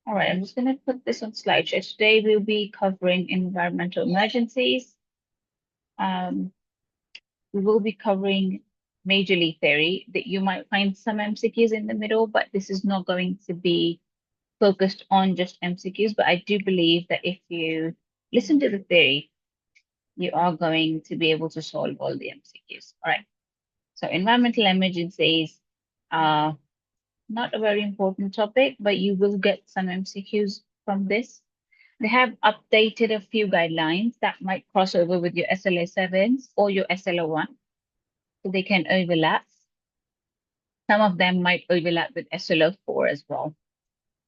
All right, I'm just going to put this on slideshow. Today we'll be covering environmental emergencies. We will be covering majorly theory that you might find some MCQs in the middle, but this is not going to be focused on just MCQs. But I do believe that if you listen to the theory, you are going to be able to solve all the MCQs. All right. So environmental emergencies are not a very important topic, but you will get some MCQs from this. They have updated a few guidelines that might cross over with your SLA 7s or your SLO 1, so they can overlap. Some of them might overlap with SLO 4 as well.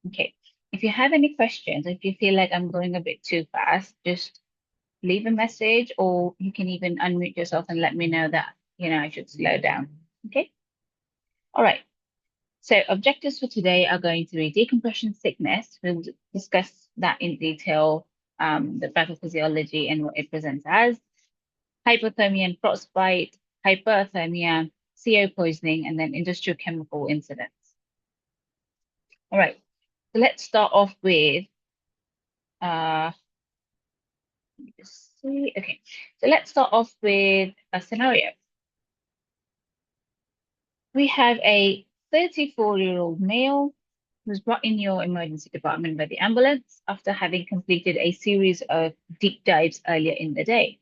Okay. If you have any questions, if you feel like I'm going a bit too fast, just leave a message, or you can even unmute yourself and let me know that, I should slow down. Okay. All right. So objectives for today are going to be decompression sickness. We'll discuss that in detail, the pathophysiology and what it presents as, hypothermia and frostbite, hyperthermia, CO poisoning, and then industrial chemical incidents. All right, so let's start off with, let me just see. Okay, so let's start off with a scenario. We have a 34-year-old male was brought in your emergency department by the ambulance after having completed a series of deep dives earlier in the day.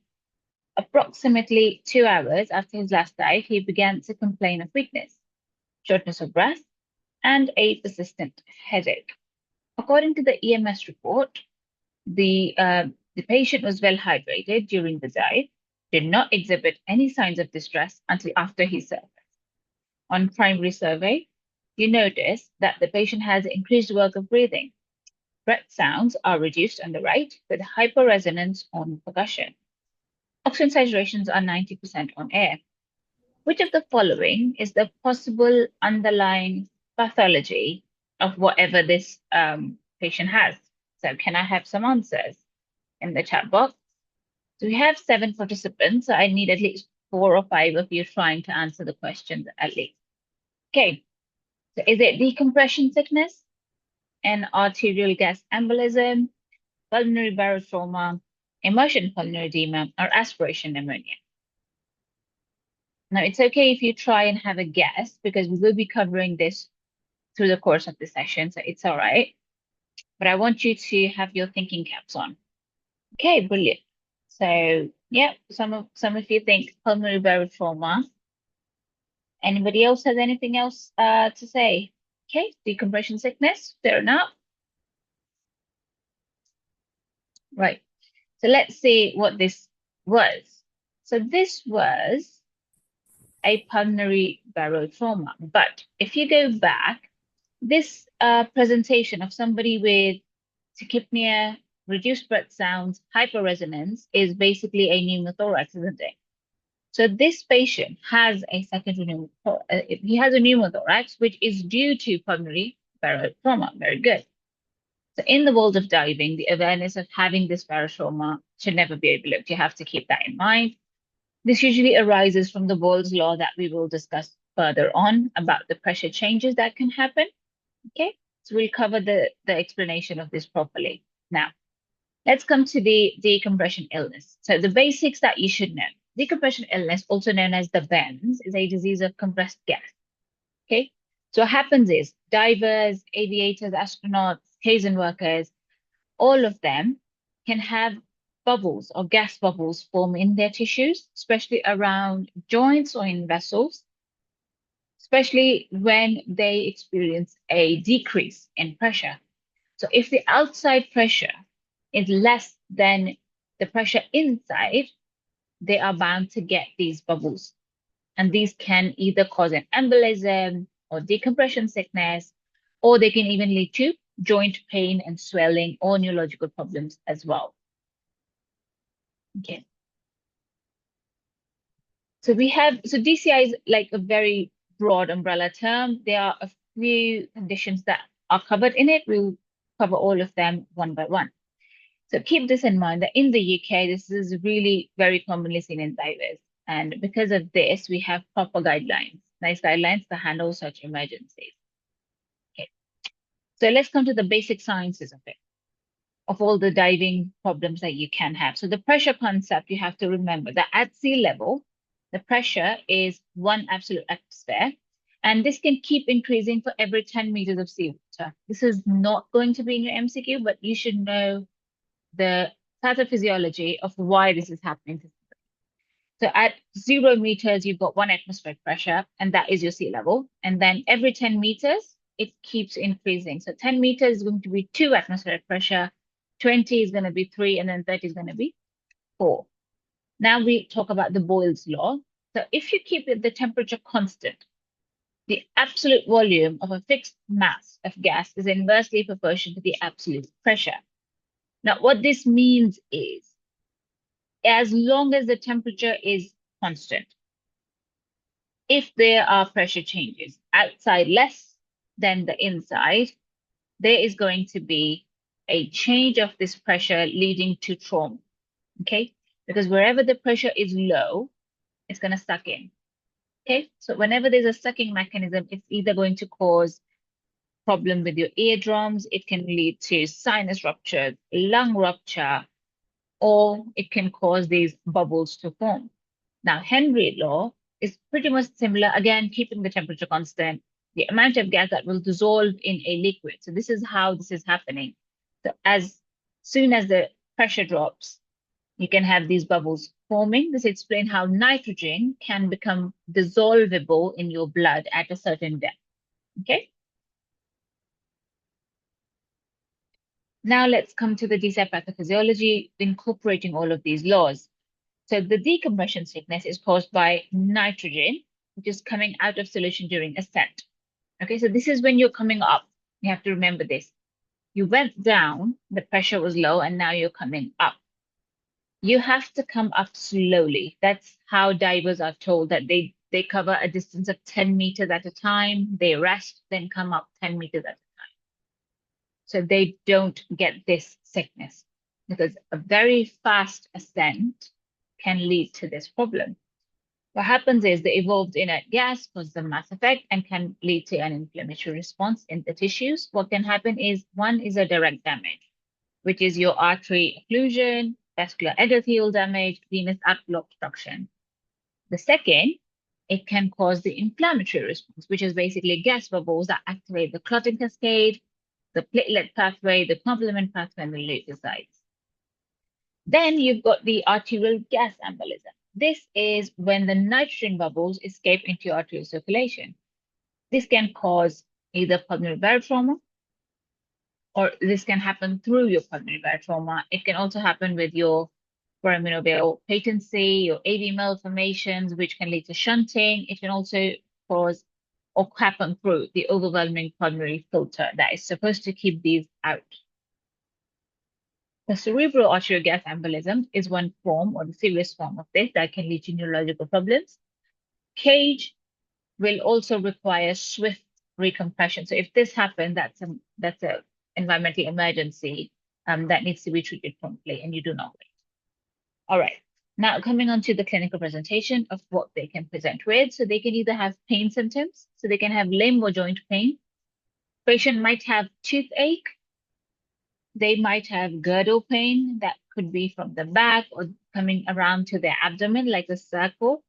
Approximately 2 hours after his last dive, he began to complain of weakness, shortness of breath, and a persistent headache. According to the EMS report, the patient was well hydrated during the dive, did not exhibit any signs of distress until after he surfaced. On primary survey, you notice that the patient has increased work of breathing. Breath sounds are reduced on the right with hyperresonance on percussion. Oxygen saturations are 90% on air. Which of the following is the possible underlying pathology of whatever this patient has? So can I have some answers in the chat box? So we have 7 participants, so I need at least 4 or 5 of you trying to answer the questions at least. Okay, so is it decompression sickness, an arterial gas embolism, pulmonary barotrauma, immersion pulmonary edema, or aspiration pneumonia? Now, it's okay if you try and have a guess because we will be covering this through the course of the session, so it's all right. But I want you to have your thinking caps on. Okay, brilliant. So, yeah, some of you think pulmonary barotrauma. Anybody else has anything else to say? Okay, decompression sickness, fair enough. Right. So let's see what this was. So this was a pulmonary barotrauma. But if you go back, this presentation of somebody with tachypnea, reduced breath sounds, hyperresonance is basically a pneumothorax, isn't it? So this patient has a secondary pneumothorax. He has a pneumothorax, which is due to pulmonary barotrauma. Very good. So in the world of diving, the awareness of having this barotrauma should never be overlooked. You have to keep that in mind. This usually arises from the Boyle's law that we will discuss further on about the pressure changes that can happen. Okay, so we'll cover the explanation of this properly. Now, let's come to the decompression illness. So the basics that you should know. Decompression illness, also known as the bends, is a disease of compressed gas. Okay, so what happens is divers, aviators, astronauts, Kaizen workers, all of them can have bubbles or gas bubbles form in their tissues, especially around joints or in vessels, especially when they experience a decrease in pressure. So if the outside pressure is less than the pressure inside, they are bound to get these bubbles. And these can either cause an embolism or decompression sickness, or they can even lead to joint pain and swelling or neurological problems as well. Okay. So DCI is like a very broad umbrella term. There are a few conditions that are covered in it. We'll cover all of them one by one. So keep this in mind that in the UK, this is really very commonly seen in divers. And because of this, we have proper guidelines, nice guidelines to handle such emergencies. Okay. So let's come to the basic sciences of it, of all the diving problems that you can have. So the pressure concept, you have to remember that at sea level, the pressure is one absolute atmosphere, and this can keep increasing for every 10 meters of seawater. This is not going to be in your MCQ, but you should know the pathophysiology of why this is happening. So at 0 meters, you've got one atmospheric pressure, and that is your sea level. And then every 10 meters, it keeps increasing. So 10 meters is going to be 2 atmospheric pressure, 20 is going to be 3, and then 30 is going to be 4. Now we talk about the Boyle's law. So if you keep the temperature constant, the absolute volume of a fixed mass of gas is inversely proportional to the absolute pressure. Now, what this means is, as long as the temperature is constant, if there are pressure changes outside less than the inside, there is going to be a change of this pressure leading to trauma, okay? Because wherever the pressure is low, it's going to suck in, okay? So whenever there's a sucking mechanism, it's either going to cause problem with your eardrums, it can lead to sinus rupture, lung rupture, or it can cause these bubbles to form. Now, Henry law is pretty much similar, again, keeping the temperature constant, the amount of gas that will dissolve in a liquid. So this is how this is happening. So as soon as the pressure drops, you can have these bubbles forming. This explains how nitrogen can become dissolvable in your blood at a certain depth, okay? Now let's come to the DSAP pathophysiology, incorporating all of these laws. So the decompression sickness is caused by nitrogen, which is coming out of solution during ascent. Okay, so this is when you're coming up. You have to remember this. You went down, the pressure was low, and now you're coming up. You have to come up slowly. That's how divers are told that they cover a distance of 10 meters at a time. They rest, then come up 10 meters at a time. So they don't get this sickness because a very fast ascent can lead to this problem. What happens is the evolved inert gas causes a mass effect and can lead to an inflammatory response in the tissues. What can happen is, one is a direct damage, which is your artery occlusion, vascular endothelial damage, venous outflow obstruction. The second, it can cause the inflammatory response, which is basically gas bubbles that activate the clotting cascade, the platelet pathway, the complement pathway, and the leukocytes. Then you've got the arterial gas embolism. This is when the nitrogen bubbles escape into your arterial circulation. This can cause either pulmonary barotrauma, or this can happen through your pulmonary barotrauma. It can also happen with your foraminal patency, your AV malformations, which can lead to shunting. It can also cause or happen through the overwhelming pulmonary filter that is supposed to keep these out. The cerebral arterial gas embolism is one form or the serious form of this that can lead to neurological problems. Cage will also require swift recompression. So if this happens, that's a environmental emergency that needs to be treated promptly, and you do not wait. All right. Now coming on to the clinical presentation of what they can present with. So they can either have pain symptoms, so they can have limb or joint pain. Patient might have toothache. They might have girdle pain that could be from the back or coming around to their abdomen like a circle.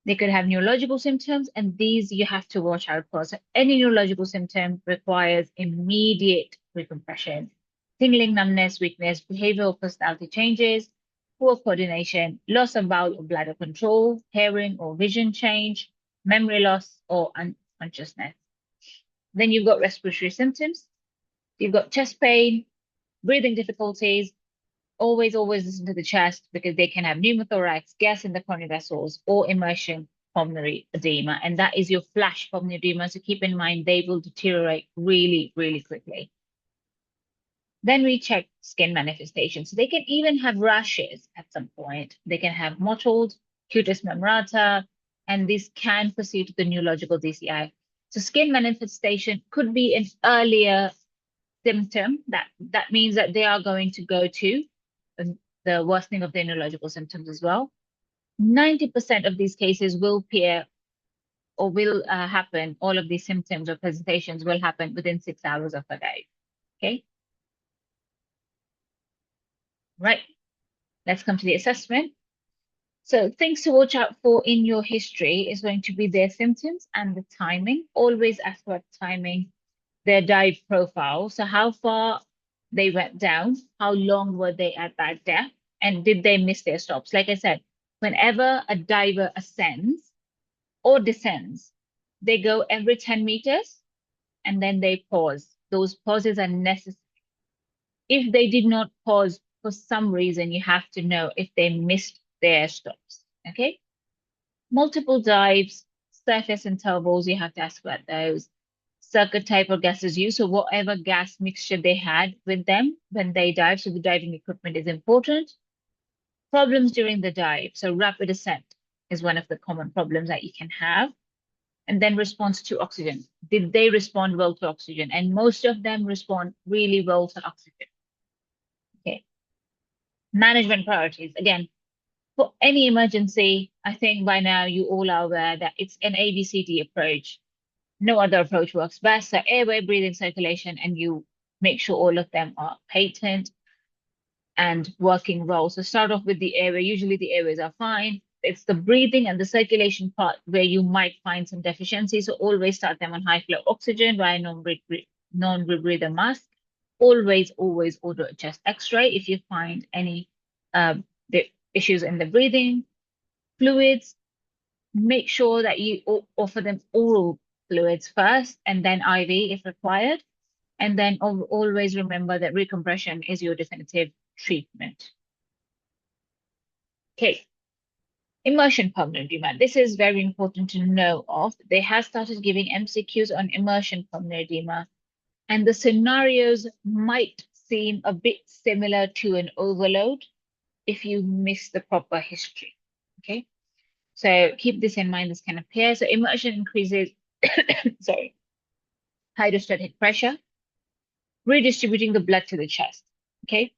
They could have neurological symptoms, and these you have to watch out for. So any neurological symptom requires immediate recompression. Tingling, numbness, weakness, behavioral personality changes, poor coordination, loss of bowel or bladder control, hearing or vision change, memory loss, or unconsciousness. Then you've got respiratory symptoms. You've got chest pain, breathing difficulties. Always listen to the chest because they can have pneumothorax, gas in the coronary vessels, or immersion pulmonary edema. And that is your flash pulmonary edema. So keep in mind, they will deteriorate really, really quickly. Then we check skin manifestations. So they can even have rashes at some point. They can have mottled, cutis memorata, and this can proceed to the neurological DCI. So skin manifestation could be an earlier symptom. That means that they are going to go to the worsening of their neurological symptoms as well. 90% of these cases will appear or will happen, all of these symptoms or presentations will happen within 6 hours of a dive. Okay, right. Let's come to the assessment. So things to watch out for in your history is going to be their symptoms and the timing. Always ask about timing, their dive profile. So how far they went down, how long were they at that depth, and did they miss their stops? Like I said, whenever a diver ascends or descends, they go every 10 meters and then they pause. Those pauses are necessary. If they did not pause for some reason, you have to know if they missed their stops. Okay. Multiple dives, surface intervals, you have to ask about those. Circuit type or gases used, so whatever gas mixture they had with them when they dive, so the diving equipment is important. Problems during the dive, so rapid ascent is one of the common problems that you can have. And then response to oxygen. Did they respond well to oxygen? And most of them respond really well to oxygen. Okay. Management priorities. Again, for any emergency, I think by now you all are aware that it's an ABCD approach. No other approach works best. So airway, breathing, circulation, and you make sure all of them are patent and working well. So start off with the airway. Usually the airways are fine. It's the breathing and the circulation part where you might find some deficiency. So always start them on high flow oxygen via non-rebreather mask. Always order a chest X-ray if you find any the issues in the breathing. Fluids, make sure that you offer them oral fluids first and then IV if required. And then always remember that recompression is your definitive treatment. Okay, immersion pulmonary edema. This is very important to know of. They have started giving MCQs on immersion pulmonary edema, and the scenarios might seem a bit similar to an overload if you miss the proper history. Okay, so keep this in mind. This can appear. So immersion increases, sorry, hydrostatic pressure, redistributing the blood to the chest. Okay,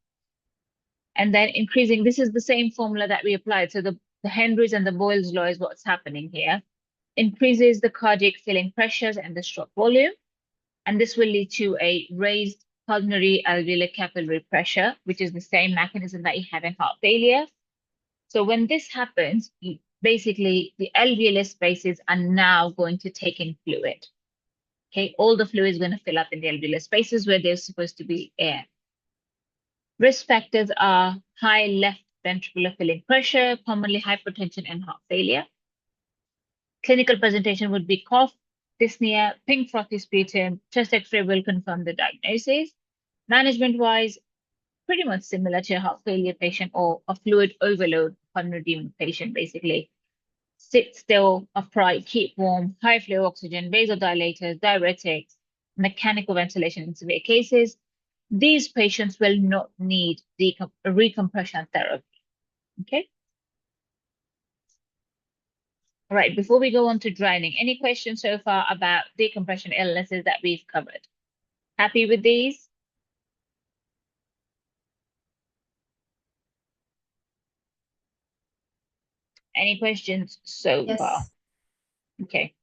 and then increasing. This is the same formula that we applied. So the Henry's and the Boyle's law is what's happening here. Increases the cardiac filling pressures and the stroke volume, and this will lead to a raised pulmonary alveolar capillary pressure, which is the same mechanism that you have in heart failure. So when this happens, basically the alveolar spaces are now going to take in fluid. Okay, all the fluid is going to fill up in the alveolar spaces where there's supposed to be air. Risk factors are high left ventricular filling pressure, pulmonary hypertension, and heart failure. Clinical presentation would be cough, dyspnea, pink frothy sputum. Chest X-ray will confirm the diagnosis. Management-wise, pretty much similar to a heart failure patient or a fluid overload pulmonary edema patient, basically. Sit still, upright, keep warm, high flow oxygen, vasodilators, diuretics, mechanical ventilation in severe cases. These patients will not need recompression therapy. Okay. All right, before we go on to drowning, any questions so far about decompression illnesses that we've covered? Happy with these? Any questions so far? Yes. Okay.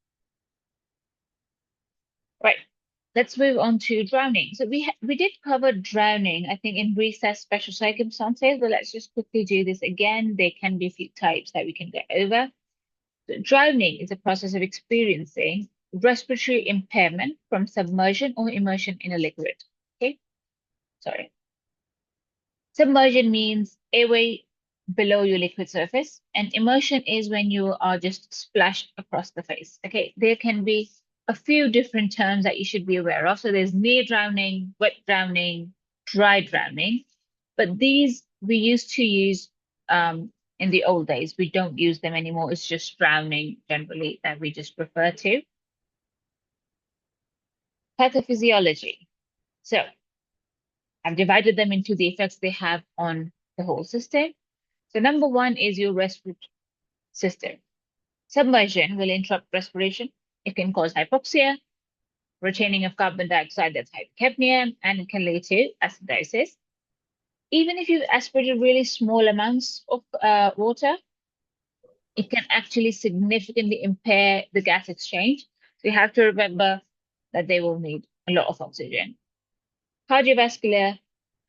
Right. Let's move on to drowning. So we did cover drowning, I think, in recess special circumstances, but let's just quickly do this again. There can be a few types that we can go over. So drowning is a process of experiencing respiratory impairment from submersion or immersion in a liquid. Okay, sorry. Submersion means airway below your liquid surface, and immersion is when you are just splashed across the face. Okay, there can be a few different terms that you should be aware of. So there's near drowning, wet drowning, dry drowning, but these we used to use in the old days. We don't use them anymore. It's just drowning generally that we just refer to. Pathophysiology. So I've divided them into the effects they have on the whole system. So number one is your respiratory system. Submersion will interrupt respiration. It can cause hypoxia, retaining of carbon dioxide, that's hypocapnia, and it can lead to acidosis. Even if you've aspirated really small amounts of water, it can actually significantly impair the gas exchange. So you have to remember that they will need a lot of oxygen. Cardiovascular,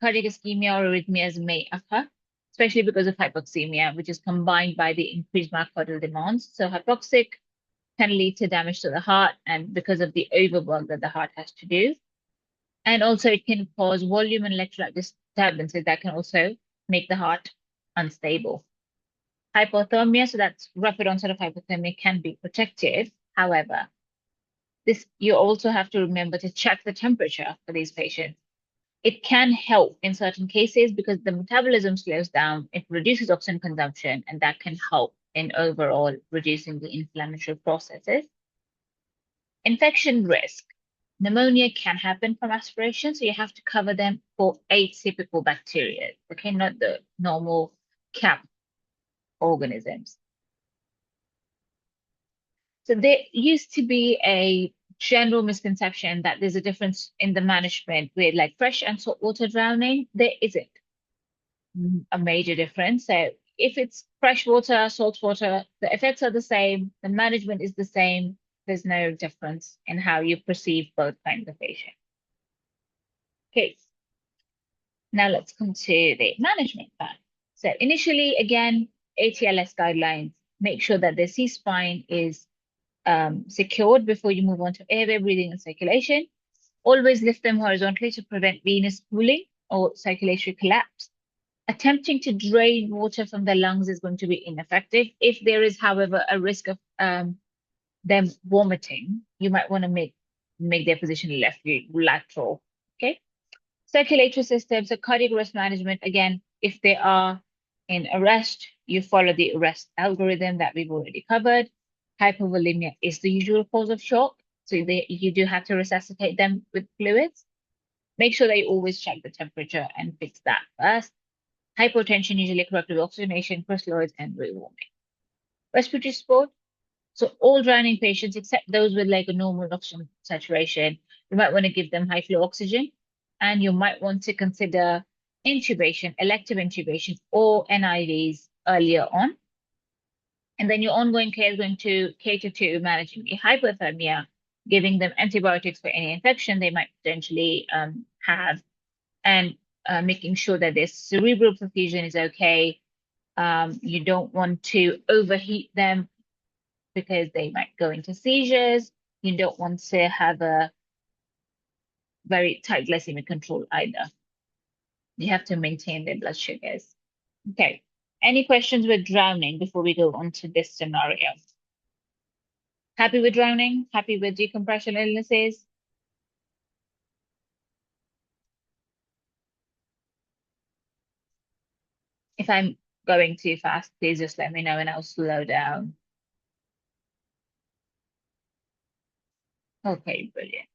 cardiac ischemia or arrhythmias may occur, especially because of hypoxemia, which is combined by the increased myocardial demands. So hypoxic can lead to damage to the heart and because of the overwork that the heart has to do. And also it can cause volume and electrolyte disturbances that can also make the heart unstable. Hypothermia, so that's rapid onset of hypothermia, can be protective. However, this you also have to remember to check the temperature for these patients. It can help in certain cases because the metabolism slows down, it reduces oxygen consumption, and that can help in overall reducing the inflammatory processes. Infection risk. Pneumonia can happen from aspiration, so you have to cover them for atypical bacteria, okay, not the normal CAP organisms. So there used to be a general misconception that there's a difference in the management with like fresh and saltwater drowning. There isn't a major difference. So if it's fresh water, salt water, the effects are the same, the management is the same. There's no difference in how you perceive both kinds of patient. Okay, now let's come to the management part. So initially, again, ATLS guidelines, make sure that the C-spine is secured before you move on to airway, breathing, and circulation. Always lift them horizontally to prevent venous pooling or circulatory collapse. Attempting to drain water from the lungs is going to be ineffective. If there is, however, a risk of them vomiting, you might want to make their position left lateral. Okay. Circulatory system, so cardiac arrest management, again, if they are in arrest, you follow the arrest algorithm that we've already covered. Hypovolemia is the usual cause of shock, so you do have to resuscitate them with fluids. Make sure that you always check the temperature and fix that first. Hypotension, usually corrected with oxygenation, crystalloids, and rewarming. Respiratory support, so all drowning patients, except those with like a normal oxygen saturation, you might want to give them high flow oxygen, and you might want to consider intubation, elective intubation, or NIVs earlier on. And then your ongoing care is going to cater to managing the hypothermia, giving them antibiotics for any infection they might potentially have, and making sure that their cerebral perfusion is okay. You don't want to overheat them because they might go into seizures. You don't want to have a very tight glycemic control either. You have to maintain their blood sugars. Okay. Any questions with drowning before we go on to this scenario? Happy with drowning? Happy with decompression illnesses? If I'm going too fast, please just let me know and I'll slow down. Okay, brilliant.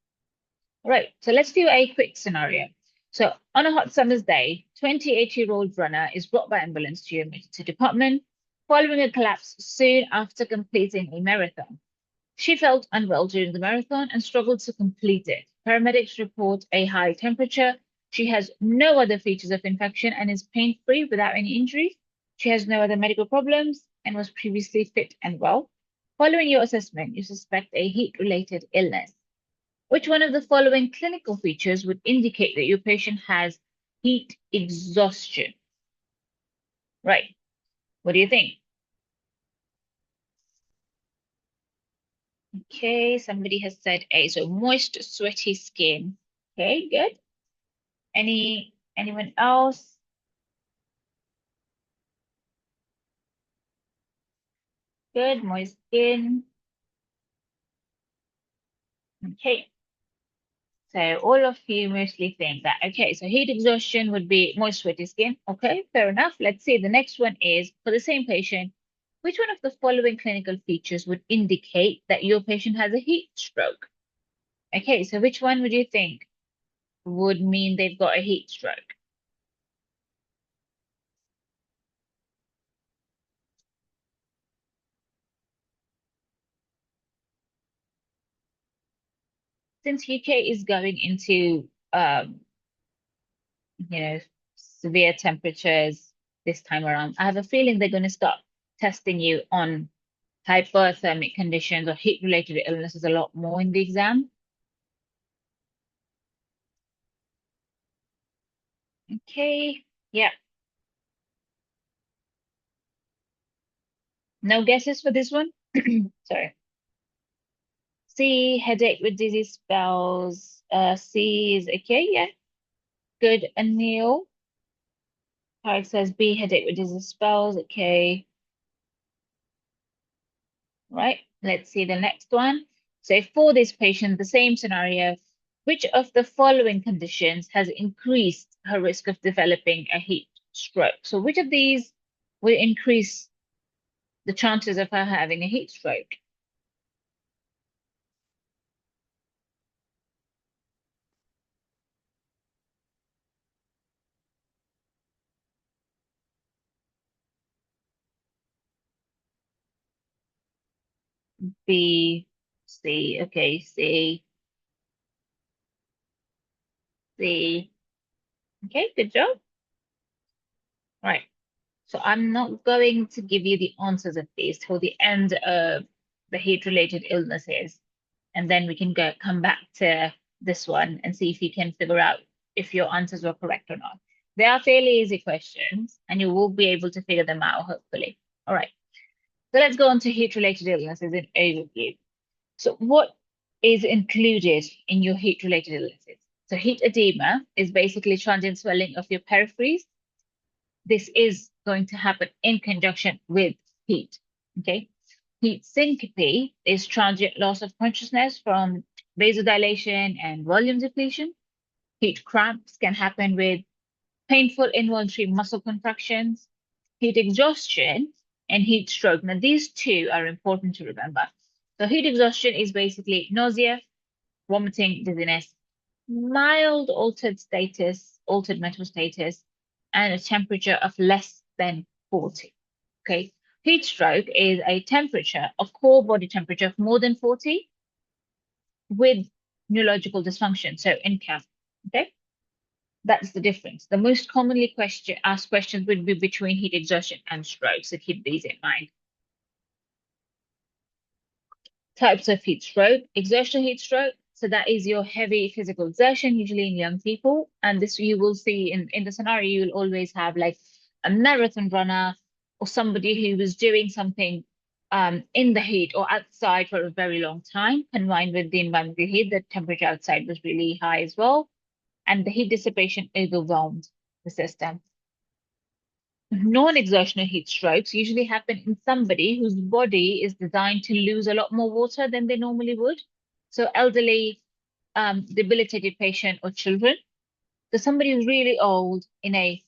All right, so let's do a quick scenario. So on a hot summer's day, 28-year-old runner is brought by ambulance to your emergency department following a collapse soon after completing a marathon. She felt unwell during the marathon and struggled to complete it. Paramedics report a high temperature. She has no other features of infection and is pain-free without any injuries. She has no other medical problems and was previously fit and well. Following your assessment, you suspect a heat-related illness. Which one of the following clinical features would indicate that your patient has heat exhaustion? Right. What do you think? Okay, somebody has said A. So moist, sweaty skin. Okay, good. Anyone else? Good, moist skin. Okay. So all of you mostly think that. Okay, so heat exhaustion would be moist, sweaty skin. Okay, fair enough. Let's see. The next one is for the same patient. Which one of the following clinical features would indicate that your patient has a heat stroke? Okay, so which one would you think would mean they've got a heat stroke? Since UK is going into you know, severe temperatures this time around, I have a feeling they're going to start testing you on hyperthermic conditions or heat-related illnesses a lot more in the exam. Okay, yeah. No guesses for this one? Sorry. C, headache with dizzy spells. C is okay, yeah. Good. Anil. Tarek says B, headache with dizzy spells. Okay. Right. Let's see the next one. So for this patient, the same scenario, which of the following conditions has increased her risk of developing a heat stroke? So which of these will increase the chances of her having a heat stroke? B, C. Okay, C, C. Okay, good job. Right. So I'm not going to give you the answers of these till the end of the heat-related illnesses, and then we can come back to this one and see if you can figure out if your answers were correct or not. They are fairly easy questions, and you will be able to figure them out, hopefully. All right. So let's go on to heat-related illnesses in overview. So what is included in your heat-related illnesses? So heat edema is basically transient swelling of your peripheries. This is going to happen in conjunction with heat. Okay. Heat syncope is transient loss of consciousness from vasodilation and volume depletion. Heat cramps can happen with painful involuntary muscle contractions. Heat exhaustion and heat stroke. Now, these two are important to remember. So, heat exhaustion is basically nausea, vomiting, dizziness, mild altered mental status, and a temperature of less than 40. Okay. Heat stroke is a temperature, a core body temperature of more than 40 with neurological dysfunction, so income. Okay. That's the difference. The most commonly asked questions would be between heat exhaustion and stroke, so keep these in mind. Types of heat stroke, exertional heat stroke. So that is your heavy physical exertion, usually in young people. And this you will see in the scenario, you'll always have like a marathon runner or somebody who was doing something in the heat or outside for a very long time, combined with the environmental heat. The temperature outside was really high as well. And the heat dissipation overwhelmed the system. Non-exertional heat strokes usually happen in somebody whose body is designed to lose a lot more water than they normally would. So elderly, debilitated patient or children. So somebody who's really old in a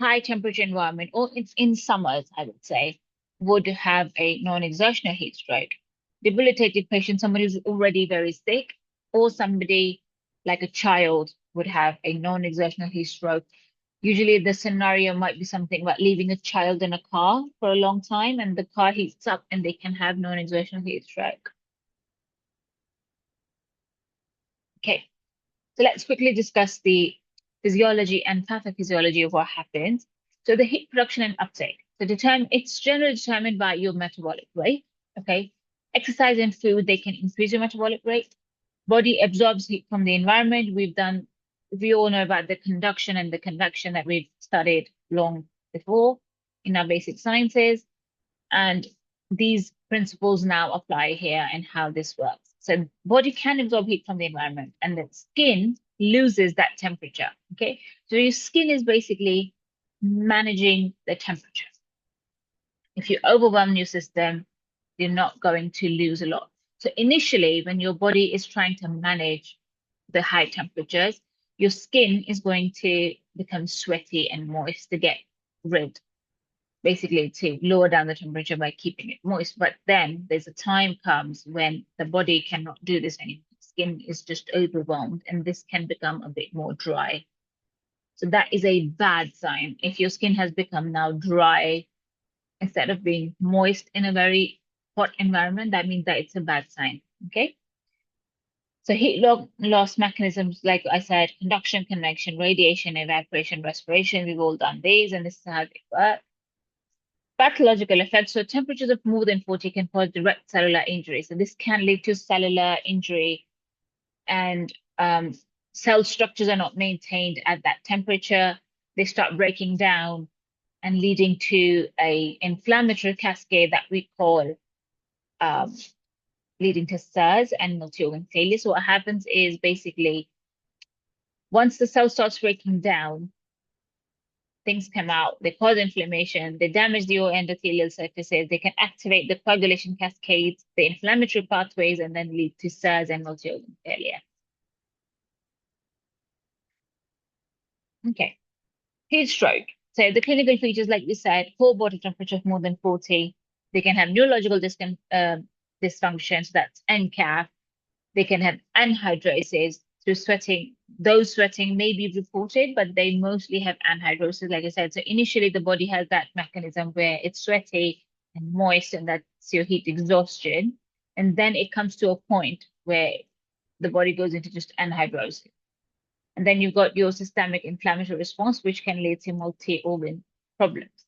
high temperature environment, or it's in summers, I would say, would have a non-exertional heat stroke. Debilitated patient, somebody who's already very sick, or somebody like a child would have a non-exertional heat stroke. Usually the scenario might be something about leaving a child in a car for a long time and the car heats up and they can have non-exertional heat stroke. Okay, so let's quickly discuss the physiology and pathophysiology of what happens. So the heat production and uptake. So it's generally determined by your metabolic rate. Okay, exercise and food, they can increase your metabolic rate. Body absorbs heat from the environment. We all know about the conduction and the convection that we've studied long before in our basic sciences. And these principles now apply here and how this works. So body can absorb heat from the environment and the skin loses that temperature. Okay. So your skin is basically managing the temperature. If you overwhelm your system, you're not going to lose a lot. So initially, when your body is trying to manage the high temperatures, your skin is going to become sweaty and moist to get rid, basically to lower down the temperature by keeping it moist. But then there's a time comes when the body cannot do this anymore. Skin is just overwhelmed and this can become a bit more dry. So that is a bad sign. If your skin has become now dry instead of being moist in a very hot environment, that means that it's a bad sign. Okay. So heat loss mechanisms, like I said, conduction, convection, radiation, evaporation, respiration, we've all done these, and this is how they work. Pathological effects. So temperatures of more than 40 can cause direct cellular injury. So this can lead to cellular injury, and cell structures are not maintained at that temperature. They start breaking down and leading to a inflammatory cascade that we call um, leading to SARS and multi-organ failure. So what happens is basically once the cell starts breaking down, things come out, they cause inflammation, they damage the endothelial surfaces, they can activate the coagulation cascades, the inflammatory pathways, and then lead to SARS and multi-organ failure. Okay, heat stroke. So the clinical features, like we said, core body temperature of more than 40. They can have neurological dysfunction, so that's NCAF. They can have anhidrosis through sweating. Those sweating may be reported, but they mostly have anhidrosis, like I said. So initially, the body has that mechanism where it's sweaty and moist, and that's your heat exhaustion. And then it comes to a point where the body goes into just anhidrosis. And then you've got your systemic inflammatory response, which can lead to multi-organ problems.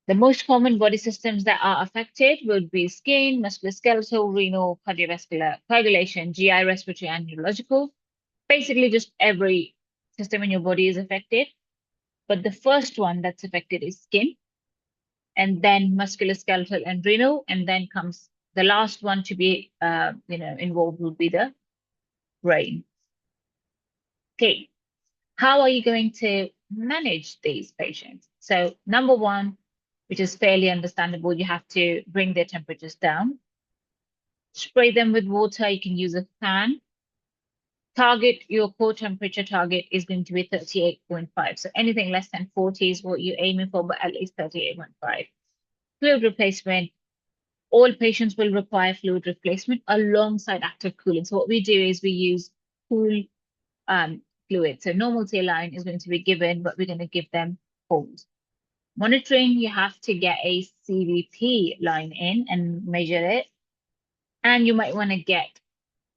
The most common body systems that are affected would be skin, musculoskeletal, renal, cardiovascular, coagulation, GI, respiratory, and neurological. Basically, just every system in your body is affected. But the first one that's affected is skin, and then musculoskeletal and renal, and then comes the last one to be involved would be the brain. Okay, how are you going to manage these patients? So number one, which is fairly understandable, you have to bring their temperatures down. Spray them with water. You can use a fan. Target, your core temperature target is going to be 38.5. So anything less than 40 is what you're aiming for, but at least 38.5. Fluid replacement. All patients will require fluid replacement alongside active cooling. So what we do is we use cool fluid. So normal saline is going to be given, but we're going to give them cold. Monitoring, you have to get a CVP line in and measure it. And you might want to get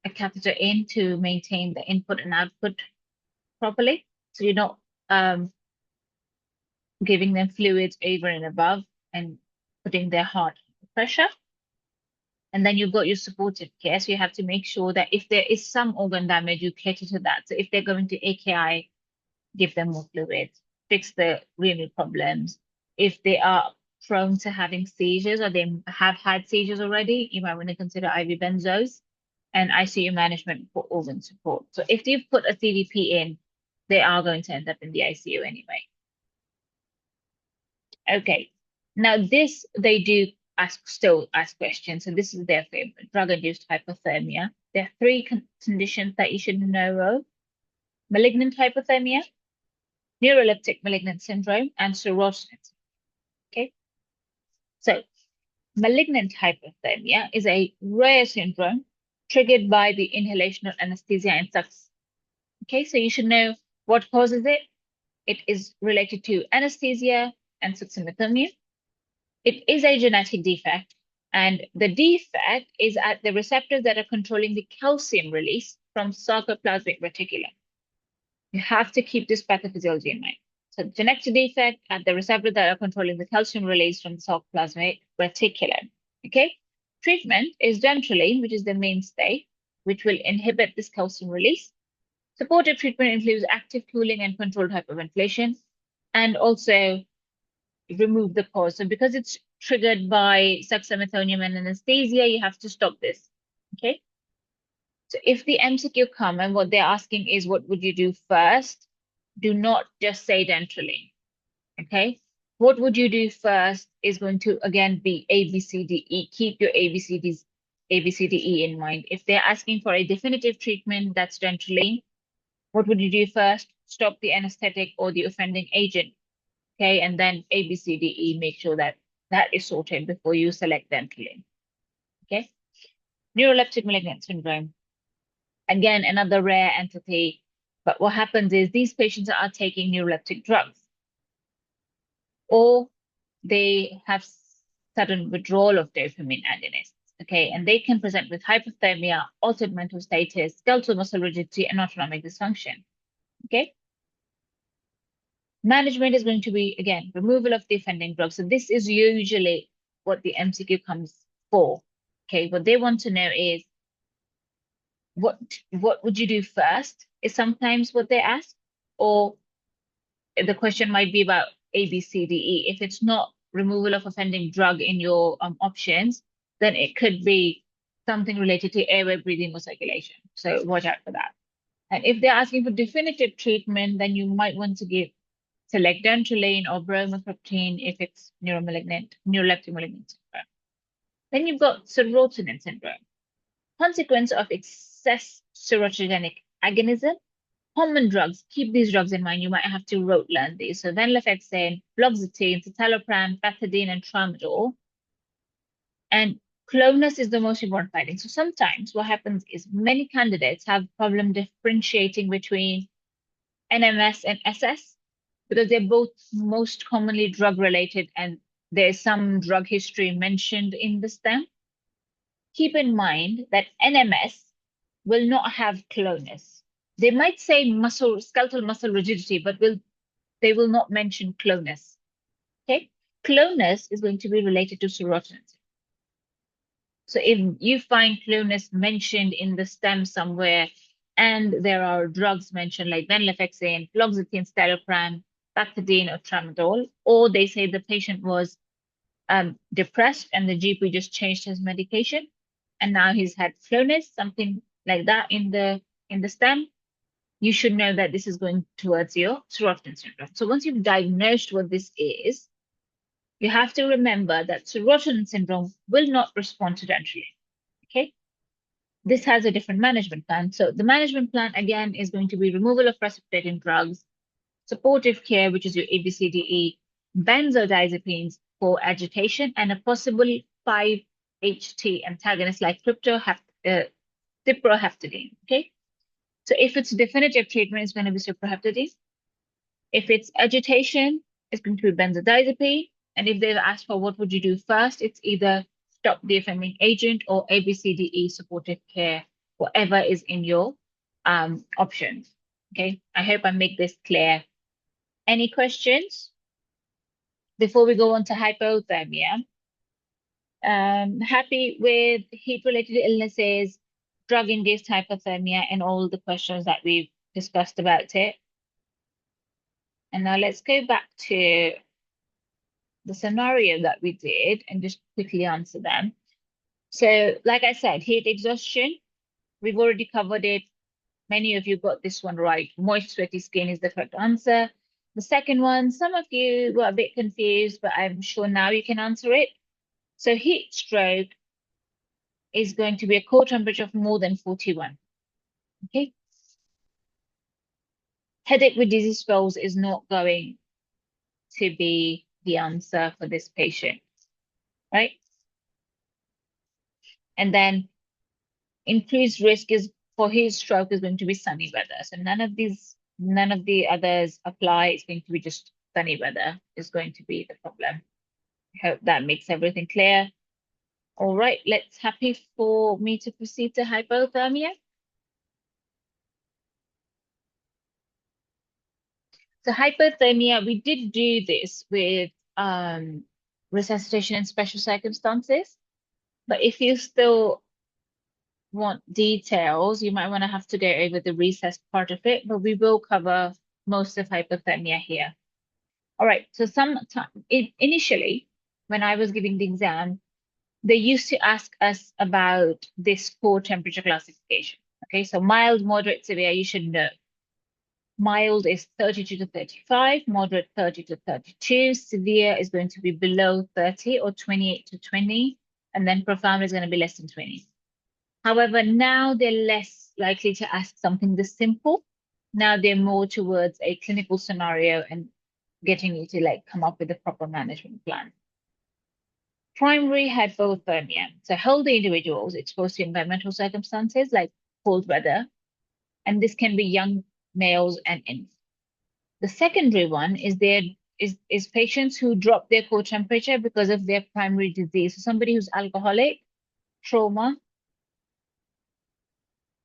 a catheter in to maintain the input and output properly. So you're not giving them fluids over and above and putting their heart under pressure. And then you've got your supportive care. So you have to make sure that if there is some organ damage, you cater to that. So if they're going to AKI, give them more fluids, fix the renal problems. If they are prone to having seizures or they have had seizures already, you might want to consider IV benzos and ICU management for organ support. So if you've put a CVP in, they are going to end up in the ICU anyway. Okay, now this, they do still ask questions. So this is their favorite, drug-induced hypothermia. There are three conditions that you should know of: malignant hypothermia, neuroleptic malignant syndrome, and cirrhosis. Okay, so malignant hypothermia is a rare syndrome triggered by the inhalation of anesthesia and sucks. Okay, so you should know what causes it. It is related to anesthesia and succinylcholine. It is a genetic defect, and the defect is at the receptors that are controlling the calcium release from sarcoplasmic reticulum. You have to keep this pathophysiology in mind. So genetic defect at the receptors that are controlling the calcium release from the sarcoplasmic reticulum. Okay. Treatment is dantrolene, which is the mainstay, which will inhibit this calcium release. Supportive treatment includes active cooling and controlled hyperventilation, and also remove the cause. So because it's triggered by succinylcholine and anesthesia, you have to stop this. Okay. So if the MCQ come and what they're asking is what would you do first, do not just say dantrolene. Okay. What would you do first is going to again be A, B, C, D, E. Keep your A, B, C, D, E in mind. If they're asking for a definitive treatment, that's dantrolene. What would you do first? Stop the anesthetic or the offending agent. Okay, and then A, B, C, D, E, make sure that that is sorted before you select dantrolene. Okay. Neuroleptic malignant syndrome. Again, another rare entity. But what happens is these patients are taking neuroleptic drugs, or they have sudden withdrawal of dopamine agonists. Okay, and they can present with hypothermia, altered mental status, skeletal muscle rigidity, and autonomic dysfunction. Okay. Management is going to be, again, removal of the offending drug. So this is usually what the MCQ comes for. Okay, what they want to know is what would you do first is sometimes what they ask, or the question might be about A, B, C, D, E. If it's not removal of offending drug in your options, then it could be something related to airway, breathing, or circulation. So watch out for that. And if they're asking for definitive treatment, then you might want to select dantrolene or bromocriptine if it's neuroleptic malignant syndrome. Then you've got serotonin syndrome, consequence of excess serotogenic agonism. Common drugs, keep these drugs in mind. You might have to rote learn these. So venlafaxine, fluoxetine, citalopram, pethidine, and tramadol. And clonus is the most important finding. So sometimes what happens is many candidates have problem differentiating between NMS and SS because they're both most commonly drug related and there's some drug history mentioned in the stem. Keep in mind that NMS will not have clonus. They might say skeletal muscle rigidity, but they will not mention clonus. Okay, clonus is going to be related to serotonin. So if you find clonus mentioned in the stem somewhere, and there are drugs mentioned like venlafaxine, fluoxetine, citalopram, pethidine, or tramadol, or they say the patient was depressed and the GP just changed his medication, and now he's had clonus, something like that in the stem, you should know that this is going towards your serotonin syndrome. So once you've diagnosed what this is, you have to remember that serotonin syndrome will not respond to dantrolene. Okay, this has a different management plan. So the management plan again is going to be removal of precipitating drugs, supportive care, which is your ABCDE, benzodiazepines for agitation, and a possible 5-HT antagonist like cyproheptadine. Okay, so if it's definitive treatment, it's going to be cyproheptadine. If it's agitation, it's going to be benzodiazepine. And if they've asked for what would you do first, it's either stop the offending agent or ABCDE supportive care, whatever is in your options. Okay, I hope I make this clear. Any questions before we go on to hypothermia? Happy with heat-related illnesses, drug-induced hypothermia, and all the questions that we've discussed about it. And now let's go back to the scenario that we did and just quickly answer them. So, like I said, heat exhaustion, we've already covered it. Many of you got this one right. Moist, sweaty skin is the correct answer. The second one, some of you were a bit confused, but I'm sure now you can answer it. So heat stroke is going to be a core temperature of more than 41. Okay. Headache with dizzy spells is not going to be the answer for this patient, right? And then increased risk is for his stroke is going to be sunny weather. So none of the others apply. It's going to be just sunny weather is going to be the problem. I hope that makes everything clear. All right, happy for me to proceed to hypothermia. So hypothermia, we did do this with resuscitation in special circumstances, but if you still want details, you might want to have to go over the recess part of it, but we will cover most of hypothermia here. All right, so initially, when I was giving the exam, they used to ask us about this core temperature classification. Okay, so mild, moderate, severe, you should know. Mild is 32 to 35, moderate 30 to 32, severe is going to be below 30 or 28 to 20, and then profound is going to be less than 20. However, now they're less likely to ask something this simple. Now they're more towards a clinical scenario and getting you to come up with a proper management plan. Primary hypothermia. So healthy individuals exposed to environmental circumstances like cold weather, and this can be young males and infants. The secondary one is patients who drop their core temperature because of their primary disease. So somebody who's alcoholic, trauma,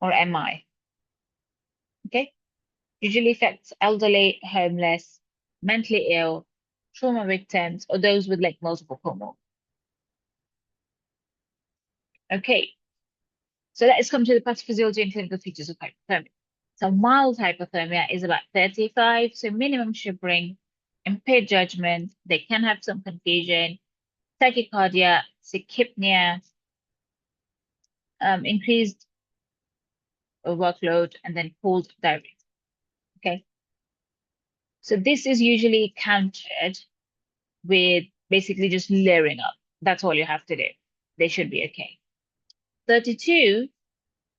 or MI. Okay, usually affects elderly, homeless, mentally ill, trauma victims, or those with like multiple coma. Okay, so let's come to the pathophysiology and clinical features of hypothermia. So mild hypothermia is about 35, so minimum shivering, impaired judgment, they can have some confusion, tachycardia, tachypnea, increased workload, and then cold diarrhea. Okay, so this is usually countered with basically just layering up. That's all you have to do. They should be okay. 32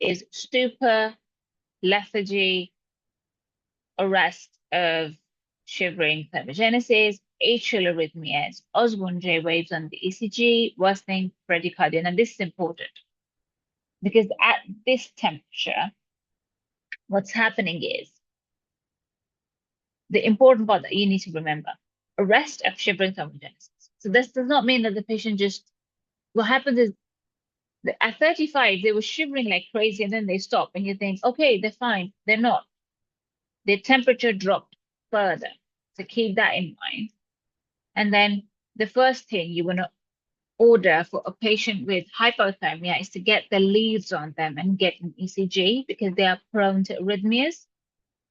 is stupor, lethargy, arrest of shivering thermogenesis, atrial arrhythmias, Osborne J waves on the ECG, worsening bradycardia. And this is important because at this temperature, what's happening is the important part that you need to remember, arrest of shivering thermogenesis. So this does not mean that the patient just, what happens is at 35, they were shivering like crazy and then they stop and you think, okay, they're fine. They're not. Their temperature dropped further. So keep that in mind. And then the first thing you want to order for a patient with hypothermia is to get the leads on them and get an ECG because they are prone to arrhythmias.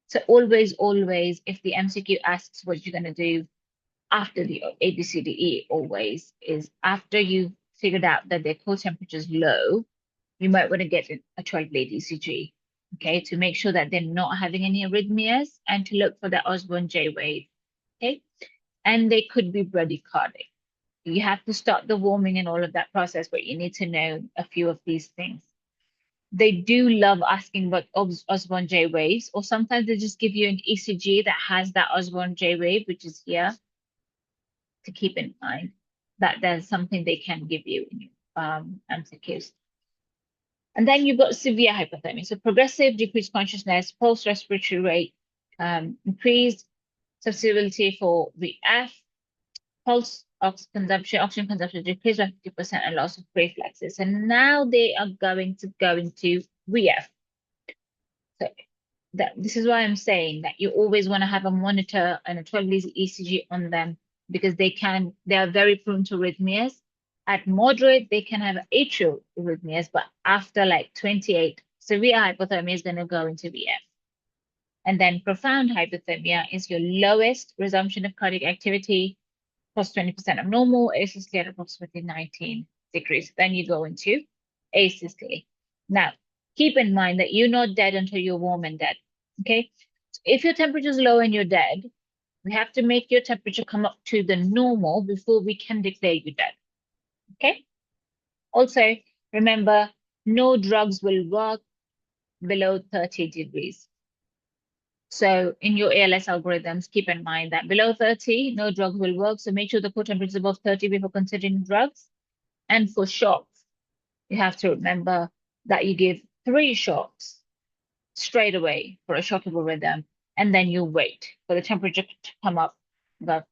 So always, if the MCQ asks what you're going to do after the ABCDE, always is after you figured out that their core temperature is low, you might want to get a 12-lead ECG, okay, to make sure that they're not having any arrhythmias and to look for the Osborne J wave, okay? And they could be bradycardic. You have to start the warming and all of that process, but you need to know a few of these things. They do love asking about Osborne J waves, or sometimes they just give you an ECG that has that Osborne J wave, which is here, to keep in mind that there's something they can give you in your MCQs. And then you've got severe hypothermia. So progressive decreased consciousness, pulse respiratory rate, increased susceptibility for VF, pulse oxygen consumption decreased by 50% and loss of reflexes. And now they are going to go into VF. So this is why I'm saying that you always want to have a monitor and a 12-lead ECG on them because they are very prone to arrhythmias. At moderate, they can have atrial arrhythmias, but after like 28, severe hypothermia is going to go into VF. And then profound hypothermia is your lowest resumption of cardiac activity, plus 20% of normal, asystole at approximately 19 degrees. Then you go into asystole. Now, keep in mind that you're not dead until you're warm and dead, okay? So if your temperature is low and you're dead, we have to make your temperature come up to the normal before we can declare you dead, okay? Also, remember, no drugs will work below 30 degrees. So in your ALS algorithms, keep in mind that below 30, no drugs will work. So make sure the core temperature is above 30 before considering drugs. And for shocks, you have to remember that you give 3 shocks straight away for a shockable rhythm, and then you wait for the temperature to come up above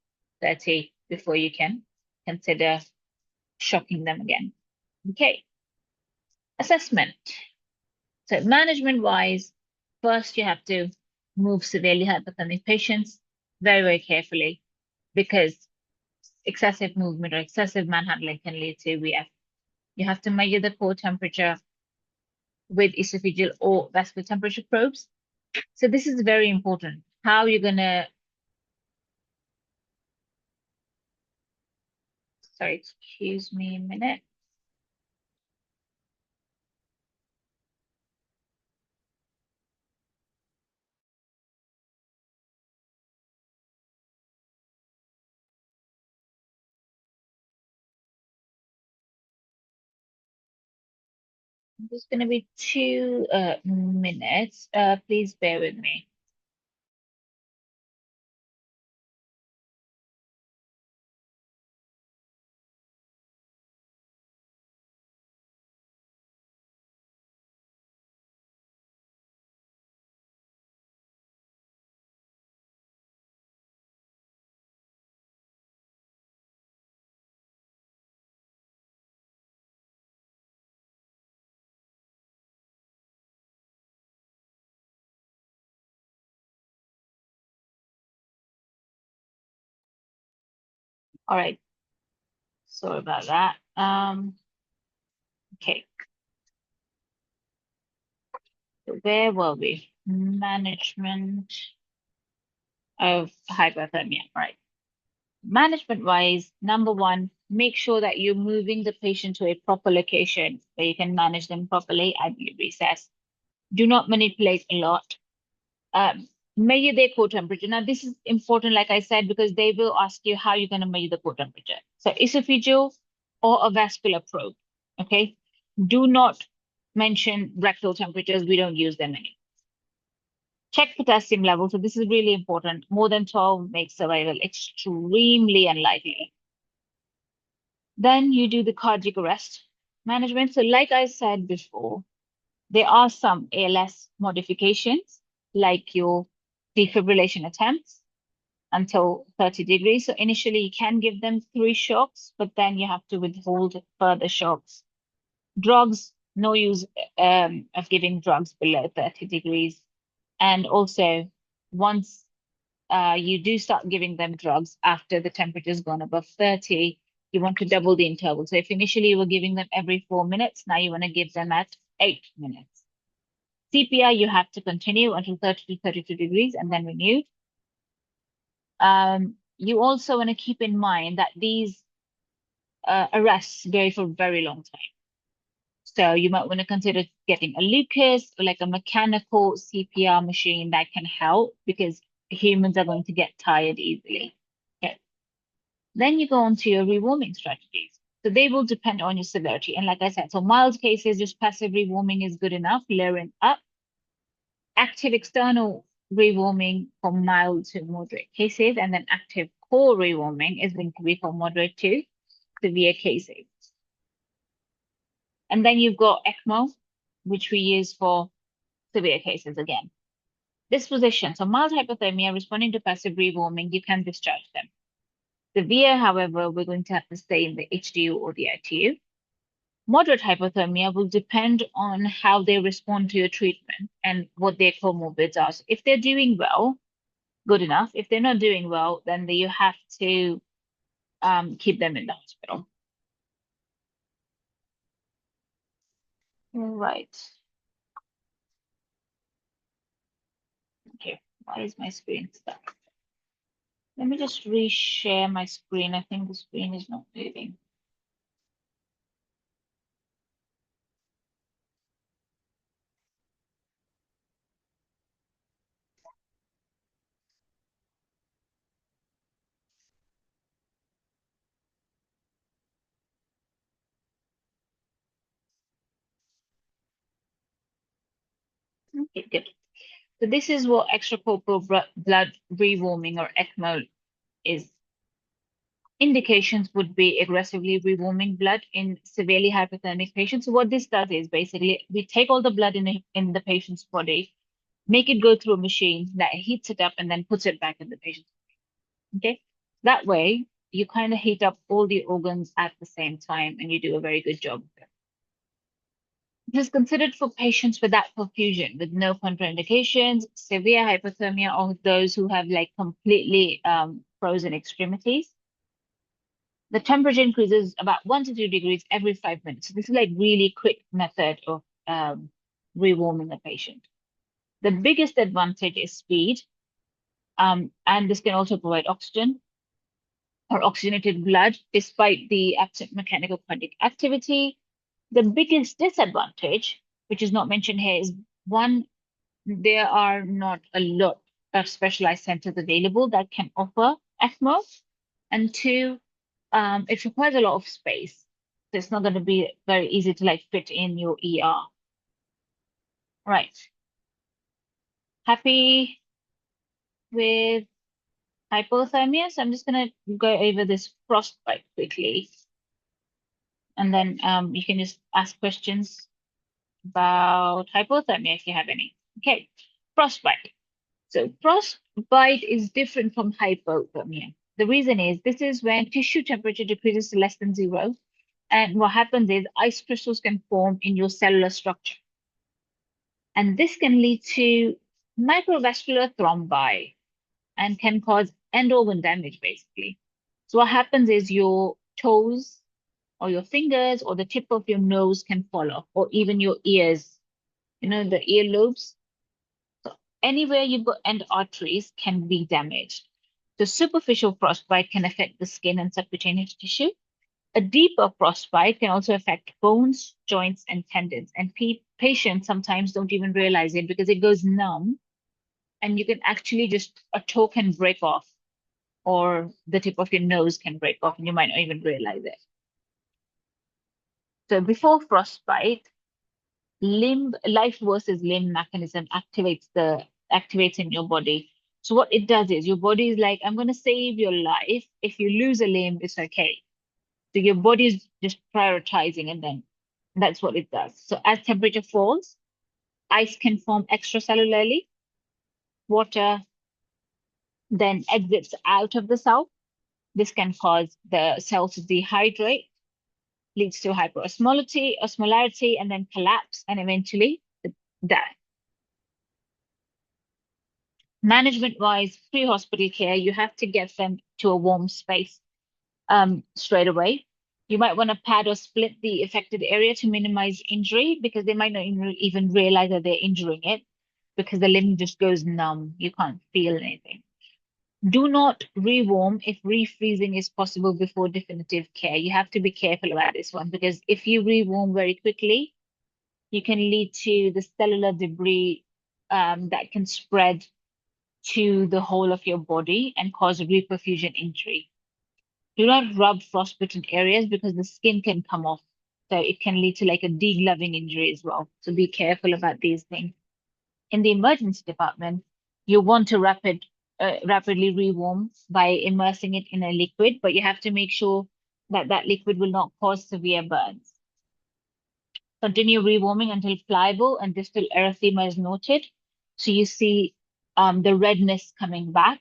30 before you can consider shocking them again. Okay, assessment. So management-wise, first you have to move severely hypothermic patients very, very carefully because excessive movement or excessive manhandling can lead to VF. You have to measure the core temperature with esophageal or vascular temperature probes. So this is very important. How you're gonna, sorry, excuse me a minute. There's gonna be 2 minutes. Please bear with me. All right. Sorry about that. Okay. So where were we? Management of hypothermia. Right. Management wise, number one, make sure that you're moving the patient to a proper location where you can manage them properly at your recess. Do not manipulate a lot. Measure their core temperature. Now, this is important, like I said, because they will ask you how you're going to measure the core temperature. So, esophageal or a vascular probe. Okay. Do not mention rectal temperatures. We don't use them anymore. Check potassium level. So, this is really important. More than 12 makes survival extremely unlikely. Then you do the cardiac arrest management. So, like I said before, there are some ALS modifications, like your defibrillation attempts until 30 degrees. So initially you can give them 3 shocks, but then you have to withhold further shocks. Drugs, no use of giving drugs below 30 degrees. And also, once you do start giving them drugs after the temperature's gone above 30, you want to double the interval. So if initially you were giving them every 4 minutes, now you want to give them at 8 minutes. CPR, you have to continue until 30 to 32 degrees and then renewed. You also want to keep in mind that these arrests go for a very long time. So you might want to consider getting a Lucas or like a mechanical CPR machine that can help because humans are going to get tired easily. Okay. Then you go on to your rewarming strategies. So they will depend on your severity. And like I said, so mild cases, just passive rewarming is good enough, layering up. Active external rewarming for mild to moderate cases, and then active core rewarming is going to be for moderate to severe cases. And then you've got ECMO, which we use for severe cases again. Disposition. So mild hypothermia responding to passive rewarming, you can discharge them. Severe, however, we're going to have to stay in the HDU or the ITU. Moderate hypothermia will depend on how they respond to your treatment and what their comorbids are. So if they're doing well, good enough. If they're not doing well, then you have to keep them in the hospital. Right. Okay. Why is my screen stuck? Let me just reshare my screen. I think the screen is not moving. Okay, good. So this is what extracorporeal blood rewarming or ECMO is. Indications would be aggressively rewarming blood in severely hypothermic patients. So what this does is basically we take all the blood in the patient's body, make it go through a machine that heats it up and then puts it back in the patient's body. Okay. That way you kind of heat up all the organs at the same time and you do a very good job. It is considered for patients without perfusion, with no contraindications, severe hypothermia, or those who have like completely frozen extremities. The temperature increases about 1 to 2 degrees every 5 minutes. So this is like really quick method of rewarming a patient. The biggest advantage is speed, and this can also provide oxygen or oxygenated blood despite the absent mechanical cardiac activity. The biggest disadvantage, which is not mentioned here, is one, there are not a lot of specialized centers available that can offer ECMO, and two, it requires a lot of space. So it's not going to be very easy to like fit in your ER. Right. Happy with hypothermia? So I'm just going to go over this frostbite quickly. And then you can just ask questions about hypothermia if you have any. Okay, frostbite. So frostbite is different from hypothermia. The reason is this is when tissue temperature decreases to less than 0. And what happens is ice crystals can form in your cellular structure. And this can lead to microvascular thrombi and can cause end organ damage, basically. So what happens is your toes or your fingers or the tip of your nose can fall off, or even your ears, the earlobes. So anywhere you've got end arteries can be damaged. So superficial frostbite can affect the skin and subcutaneous tissue. A deeper frostbite can also affect bones, joints, and tendons. And patients sometimes don't even realize it because it goes numb, and you can actually just, a toe can break off, or the tip of your nose can break off, and you might not even realize it. So before frostbite, limb life versus limb mechanism activates in your body. So what it does is your body is like, I'm going to save your life. If you lose a limb, it's okay. So your body is just prioritizing, and then that's what it does. So as temperature falls, ice can form extracellularly. Water then exits out of the cell. This can cause the cell to dehydrate, leads to osmolarity, and then collapse, and eventually death. Management-wise, pre-hospital care, you have to get them to a warm space straight away. You might want to pad or split the affected area to minimize injury, because they might not even realize that they're injuring it, because the limb just goes numb. You can't feel anything. Do not rewarm if refreezing is possible before definitive care. You have to be careful about this one, because if you rewarm very quickly, you can lead to the cellular debris that can spread to the whole of your body and cause reperfusion injury. Do not rub frostbitten areas because the skin can come off. So it can lead to like a degloving injury as well. So be careful about these things. In the emergency department, you want to rapidly rewarm by immersing it in a liquid, but you have to make sure that that liquid will not cause severe burns. Continue rewarming until pliable and distal erythema is noted. So you see the redness coming back,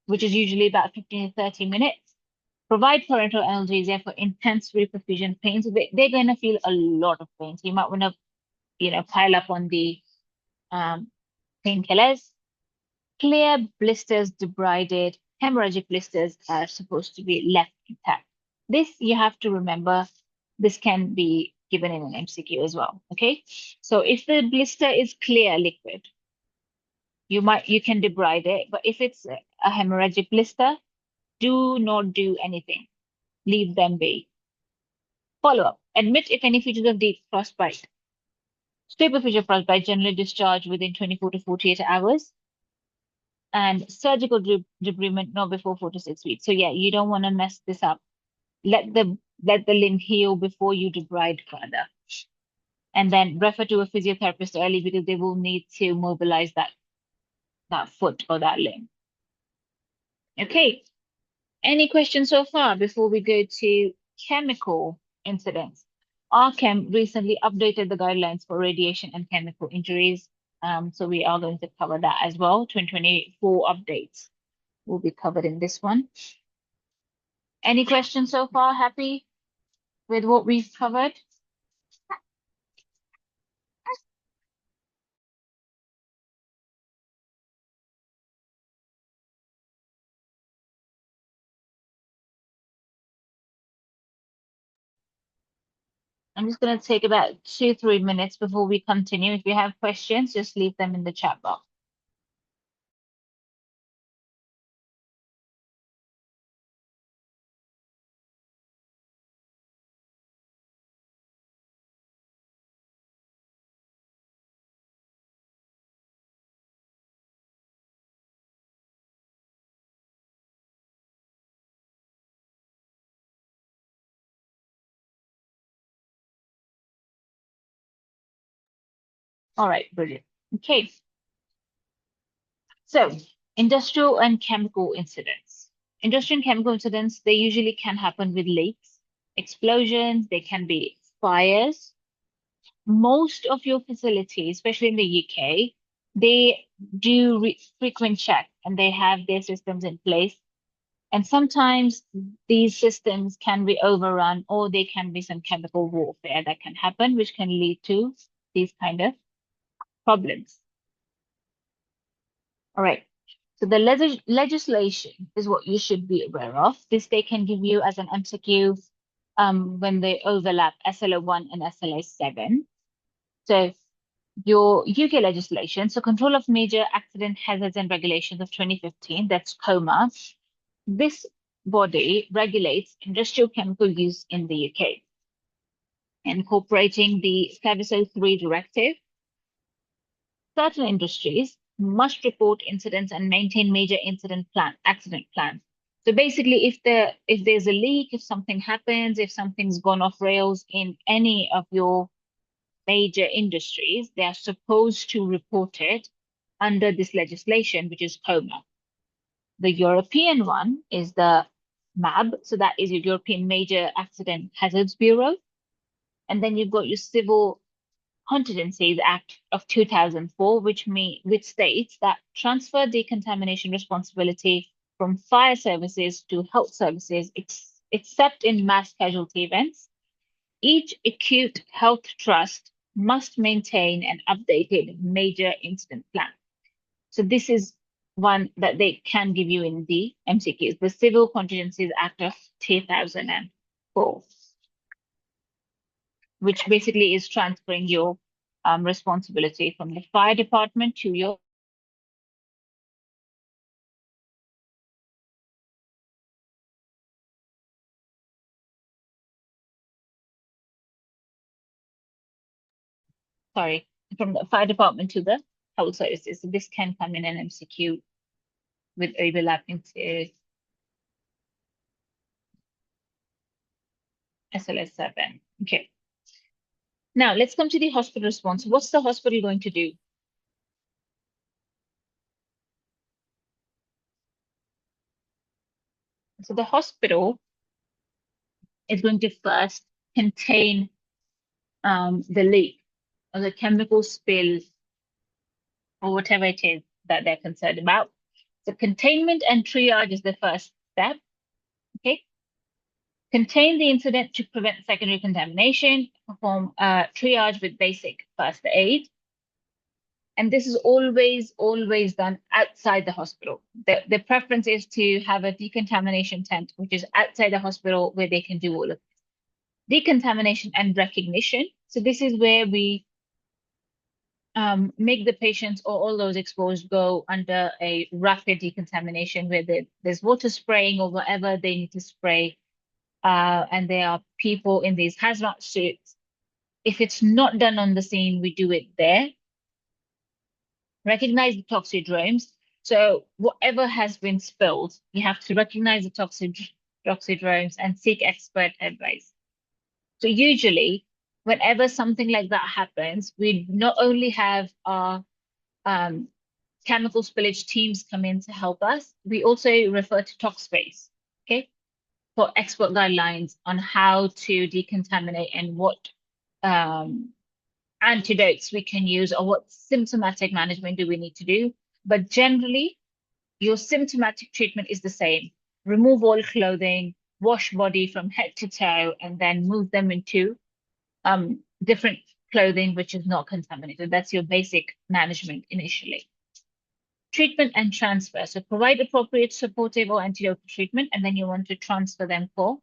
which is usually about 15 to 30 minutes. Provide parenteral analgesia for intense reperfusion pain. So they're going to feel a lot of pain. So you might want to, pile up on the um, painkillers. Clear blisters debrided. Hemorrhagic blisters are supposed to be left intact. This you have to remember. This can be given in an MCQ as well. Okay. So if the blister is clear liquid, you can debride it. But if it's a hemorrhagic blister, do not do anything. Leave them be. Follow up. Admit if any features of deep frostbite. Superficial frostbite generally discharge within 24 to 48 hours. And surgical debridement not before 4 to 6 weeks. So yeah, you don't want to mess this up. Let the limb heal before you debride further. And then refer to a physiotherapist early, because they will need to mobilize that foot or that limb. Okay. Any questions so far before we go to chemical incidents? RChem recently updated the guidelines for radiation and chemical injuries. So we are going to cover that as well. 2024 updates will be covered in this one. Any questions so far? Happy with what we've covered? I'm just going to take about 2-3 minutes before we continue. If you have questions, just leave them in the chat box. All right, brilliant. Okay, so industrial and chemical incidents. Industrial and chemical incidents, they usually can happen with leaks, explosions, they can be fires. Most of your facilities, especially in the UK, they do frequent check, and they have their systems in place. And sometimes these systems can be overrun, or there can be some chemical warfare that can happen, which can lead to these kind of problems. All right. So the legislation is what you should be aware of. This they can give you as an MCQ when they overlap SLO1 and SLO7. So your UK legislation, so Control of Major Accident Hazards and Regulations of 2015, that's COMA. This body regulates industrial chemical use in the UK, incorporating the Service 03 directive. Certain industries must report incidents and maintain major accident plans. So basically, if there's a leak, if something happens, if something's gone off rails in any of your major industries, they are supposed to report it under this legislation, which is COMA. The European one is the MAB, so that is your European Major Accident Hazards Bureau. And then you've got your Civil Contingencies Act of 2004, which states that transfer decontamination responsibility from fire services to health services, except in mass casualty events. Each acute health trust must maintain an updated major incident plan. So this is one that they can give you in the MCQs, the Civil Contingencies Act of 2004, which basically is transferring your responsibility from the fire department to your from the fire department to the health services. So this can come in an MCQ with overlapping to SLS7. Okay. Now let's come to the hospital response. What's the hospital going to do? So the hospital is going to first contain the leak or the chemical spill or whatever it is that they're concerned about. So containment and triage is the first step. Okay. Contain the incident to prevent secondary contamination, perform triage with basic first aid. And this is always done outside the hospital. The preference is to have a decontamination tent, which is outside the hospital where they can do all of this. Decontamination and recognition. So this is where we make the patients or all those exposed go under a rapid decontamination where there's water spraying or whatever they need to spray. And there are people in these hazmat suits. If it's not done on the scene, we do it there. Recognize the toxidromes. So whatever has been spilled, you have to recognize the toxidromes and seek expert advice. So usually, whenever something like that happens, we not only have our chemical spillage teams come in to help us, we also refer to ToxSpace, okay, for expert guidelines on how to decontaminate and what antidotes we can use or what symptomatic management do we need to do. But generally, your symptomatic treatment is the same. Remove all clothing, wash body from head to toe, and then move them into different clothing which is not contaminated. That's your basic management initially. Treatment and transfer. So provide appropriate supportive or antidote treatment, and then you want to transfer them for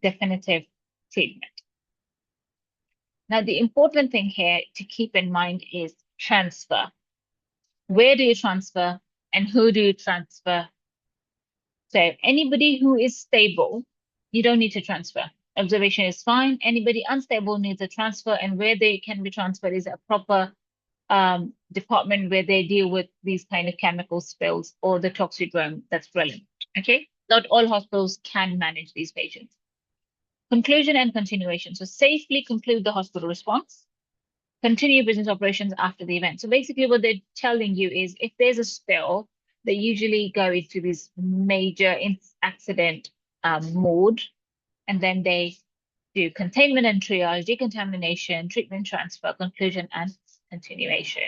definitive treatment. Now, the important thing here to keep in mind is transfer. Where do you transfer and who do you transfer? So anybody who is stable, you don't need to transfer. Observation is fine. Anybody unstable needs a transfer, and where they can be transferred is a proper department where they deal with these kind of chemical spills or the toxidrome that's relevant. Okay, not all hospitals can manage these patients. Conclusion and continuation. So safely conclude the hospital response. Continue business operations after the event. So basically what they're telling you is if there's a spill, they usually go into this major accident mode, and then they do containment and triage, decontamination, treatment transfer, conclusion, and continuation.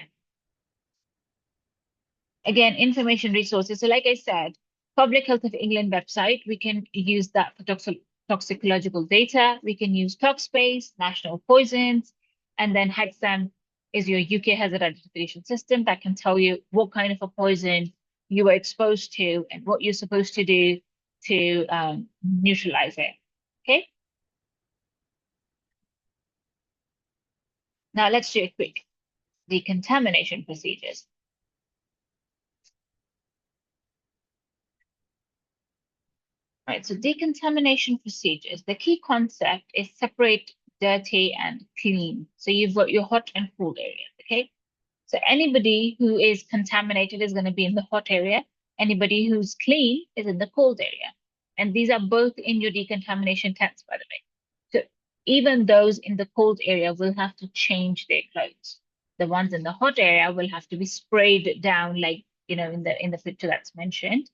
Again, information resources. So like I said, Public Health of England website, we can use that for toxicological data. We can use ToxSpace, National Poisons, and then MRCEM is your UK hazard identification system that can tell you what kind of a poison you were exposed to and what you're supposed to do to neutralize it. Okay, now let's do a quick decontamination procedures. Right, so decontamination procedures, the key concept is separate dirty and clean. So you've got your hot and cold areas, okay? So anybody who is contaminated is going to be in the hot area. Anybody who's clean is in the cold area. And these are both in your decontamination tanks, by the way. So even those in the cold area will have to change their clothes. The ones in the hot area will have to be sprayed down, like, you know, in the picture that's mentioned.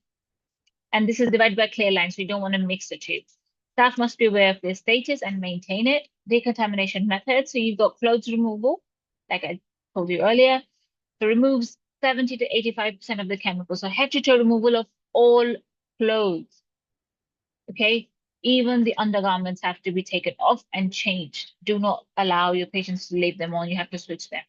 And this is divided by clear lines, so you don't want to mix the two. Staff must be aware of their status and maintain it. Decontamination methods. So you've got clothes removal, like I told you earlier. So removes 70 to 85% of the chemicals. So head-to-toe removal of all clothes. Okay. Even the undergarments have to be taken off and changed. Do not allow your patients to leave them on. You have to switch them.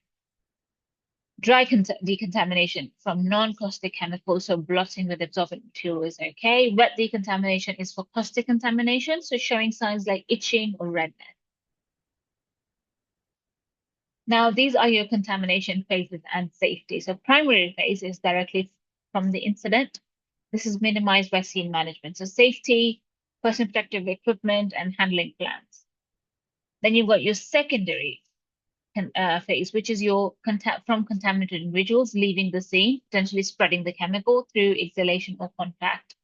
Dry decontamination from non-caustic chemicals, so blotting with absorbent material is okay. Wet decontamination is for caustic contamination, so showing signs like itching or redness. Now, these are your contamination phases and safety. So primary phase is directly from the incident. This is minimized by scene management. So safety, personal protective equipment, and handling plans. Then you've got your secondary phase, which is your from contaminated individuals leaving the scene, potentially spreading the chemical through exhalation or contact.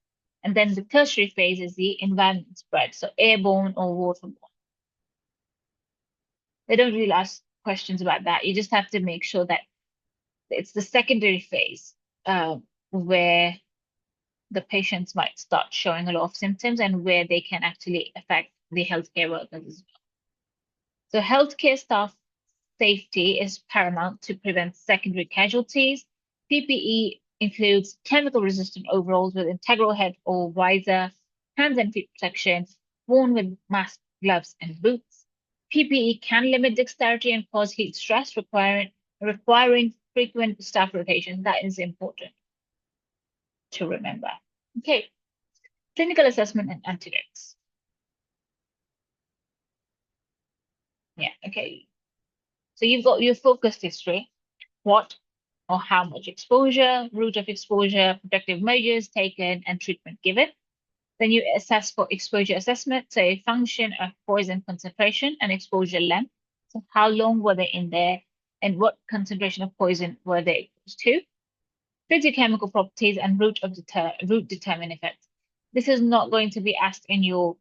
And then the tertiary phase is the environment spread, so airborne or waterborne. They don't really ask questions about that. You just have to make sure that it's the secondary phase where the patients might start showing a lot of symptoms and where they can actually affect the healthcare workers as well. So healthcare staff safety is paramount to prevent secondary casualties. PPE includes chemical-resistant overalls with integral head or visor, hands and feet protection, worn with mask, gloves, and boots. PPE can limit dexterity and cause heat stress, requiring frequent staff rotation. That is important to remember. Okay, clinical assessment and antidotes. Yeah, okay. So you've got your focused history, what or how much exposure, route of exposure, protective measures taken, and treatment given. Then you assess for exposure assessment, so a function of poison concentration and exposure length. So how long were they in there and what concentration of poison were they exposed to? Physiochemical properties and route determine effects. This is not going to be asked in your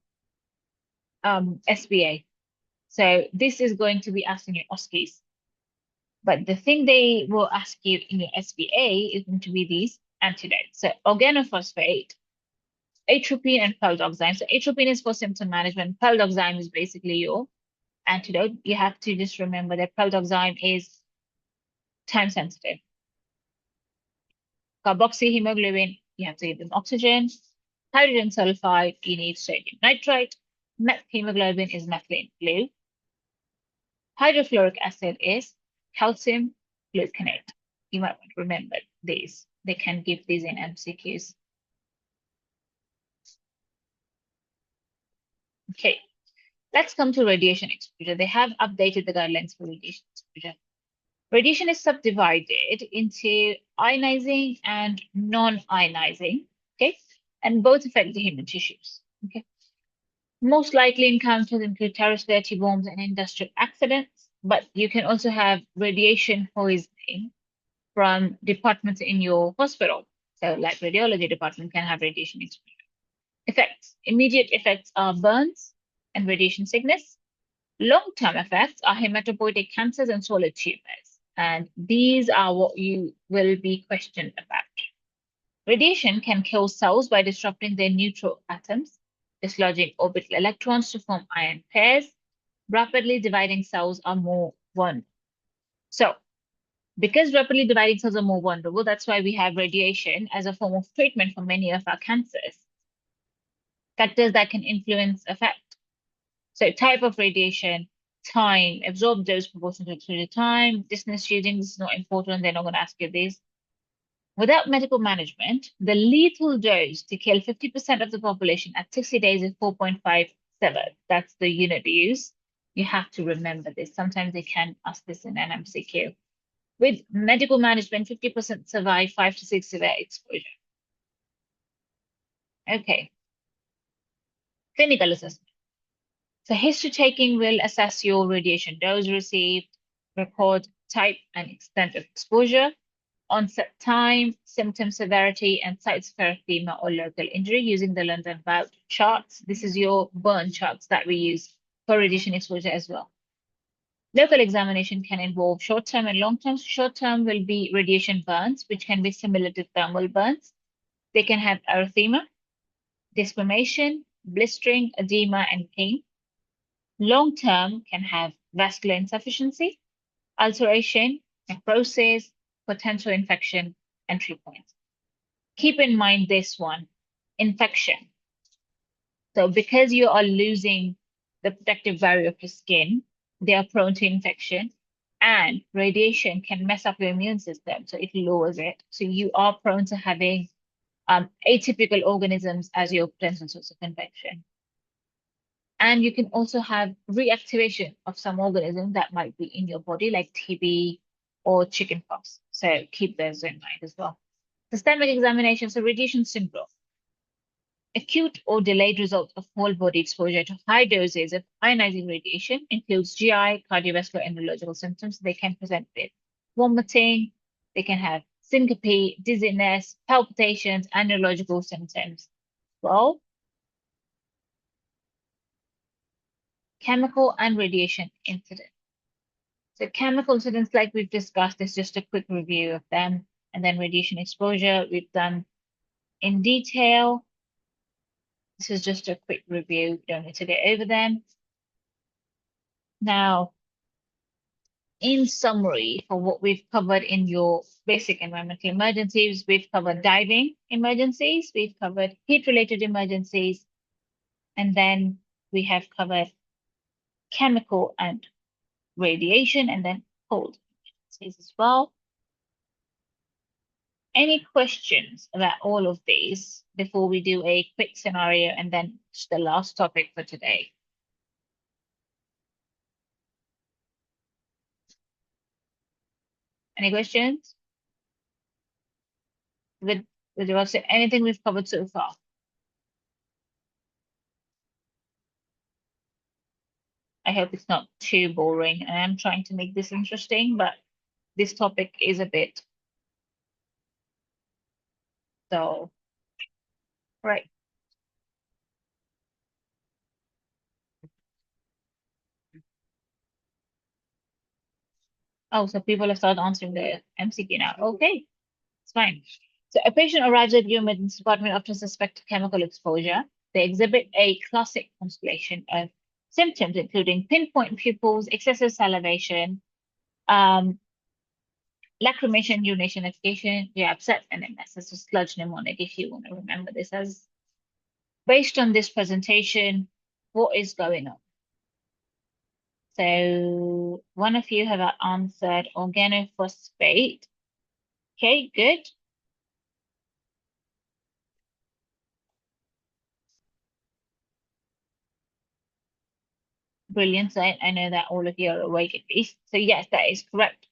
SBA. So this is going to be asked in your OSCEs. But the thing they will ask you in your SBA is going to be these antidotes. So organophosphate, atropine, and feldoxime. So atropine is for symptom management. Feldoxime is basically your antidote. You have to just remember that feldoxime is time sensitive. Carboxyhemoglobin, you have to give them oxygen. Hydrogen sulfide, you need sodium nitrite. Methemoglobin is methylene blue. Hydrofluoric acid is calcium gluconate. You might want to remember these. They can give these in MCQs. Okay, let's come to radiation exposure. They have updated the guidelines for radiation exposure. Radiation is subdivided into ionizing and non-ionizing, okay? And both affect the human tissues, okay? Most likely encounters include terrorist dirty bombs and industrial accidents, but you can also have radiation poisoning from departments in your hospital. So like radiology department can have radiation exposure. Effects. Immediate effects are burns and radiation sickness. Long-term effects are hematopoietic cancers and solid tumors. And these are what you will be questioned about. Radiation can kill cells by disrupting their neutral atoms, dislodging orbital electrons to form ion pairs. Rapidly dividing cells are more vulnerable. So, because rapidly dividing cells are more vulnerable, that's why we have radiation as a form of treatment for many of our cancers. Factors that can influence effect. So type of radiation, time, absorbed dose proportional to the time, distance shielding, this is not important, they're not going to ask you this. Without medical management, the lethal dose to kill 50% of the population at 60 days is 4.57. That's the unit use. You have to remember this. Sometimes they can ask this in an MCQ. With medical management, 50% survive 5 to 6 severe exposure. Okay, clinical assessment. So history taking will assess your radiation dose received, record type and extent of exposure, onset time, symptom severity, and sites of erythema or local injury using the London bout charts. This is your burn charts that we use for radiation exposure as well. Local examination can involve short-term and long-term. Short-term will be radiation burns, which can be similar to thermal burns. They can have erythema, desquamation, blistering, edema, and pain. Long-term can have vascular insufficiency, ulceration, necrosis, potential infection, entry points. Keep in mind this one, infection. So because you are losing the protective barrier of your skin, they are prone to infection, and radiation can mess up your immune system, so it lowers it. So you are prone to having atypical organisms as your potential source of infection. And you can also have reactivation of some organisms that might be in your body, like TB or chickenpox. So keep those in mind as well. Systemic examination, so radiation syndrome. Acute or delayed result of whole body exposure to high doses of ionizing radiation includes GI, cardiovascular, and neurological symptoms. They can present with vomiting, they can have syncope, dizziness, palpitations, and neurological symptoms. Well, chemical and radiation incidents. So chemical incidents, like we've discussed, is just a quick review of them. And then radiation exposure, we've done in detail. This is just a quick review. You don't need to go over them. Now, in summary, for what we've covered in your basic environmental emergencies, we've covered diving emergencies, we've covered heat-related emergencies, and then we have covered chemical and radiation, and then cold emergencies as well. Any questions about all of these before we do a quick scenario and then the last topic for today? Any questions? With regards to anything we've covered so far? I hope it's not too boring. I am trying to make this interesting, but this topic is a bit so, right. Oh, so people have started answering the MCQ now. Okay, it's fine. So a patient arrives at your emergency department after suspected chemical exposure. They exhibit a classic constellation of symptoms, including pinpoint pupils, excessive salivation, um, lacrimation, urination, defecation, yeah, upset, and MS. This is sludge mnemonic, if you want to remember this as. Based on this presentation, what is going on? So one of you have answered organophosphate. Okay, good. Brilliant. So I know that all of you are awake at least. So yes, that is correct.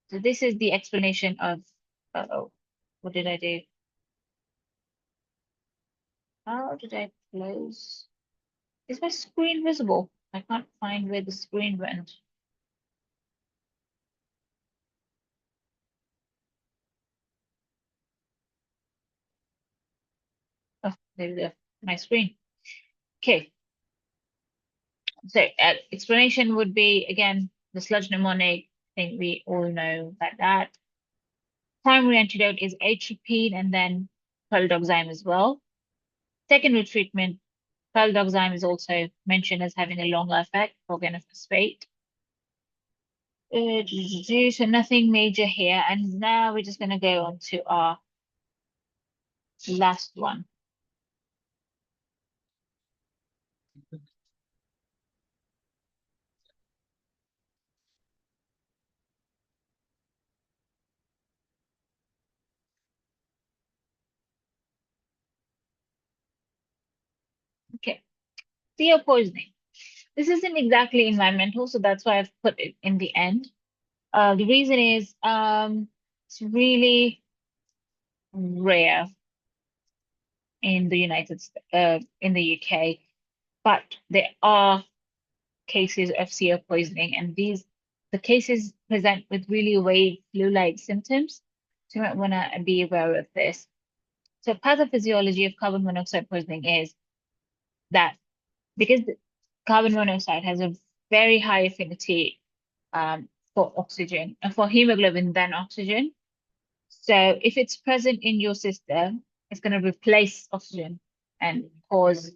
So this is the explanation of, uh-oh, what did I do? How did I close? Is my screen visible? I can't find where the screen went. Oh, there we go. My screen. Okay. So explanation would be, again, the sludge mnemonic. I think we all know about that. Primary antidote is atropine and then pralidoxime as well. Secondary treatment, pralidoxime is also mentioned as having a longer effect for organophosphate. So nothing major here. And now we're just going to go on to our last one. CO poisoning. This isn't exactly environmental, so that's why I've put it in the end. The reason is it's really rare in the in the UK, but there are cases of CO poisoning, and the cases present with really vague flu-like symptoms. So you might want to be aware of this. So pathophysiology of carbon monoxide poisoning is that because the carbon monoxide has a very high affinity for oxygen, for hemoglobin than oxygen. So if it's present in your system, it's going to replace oxygen and cause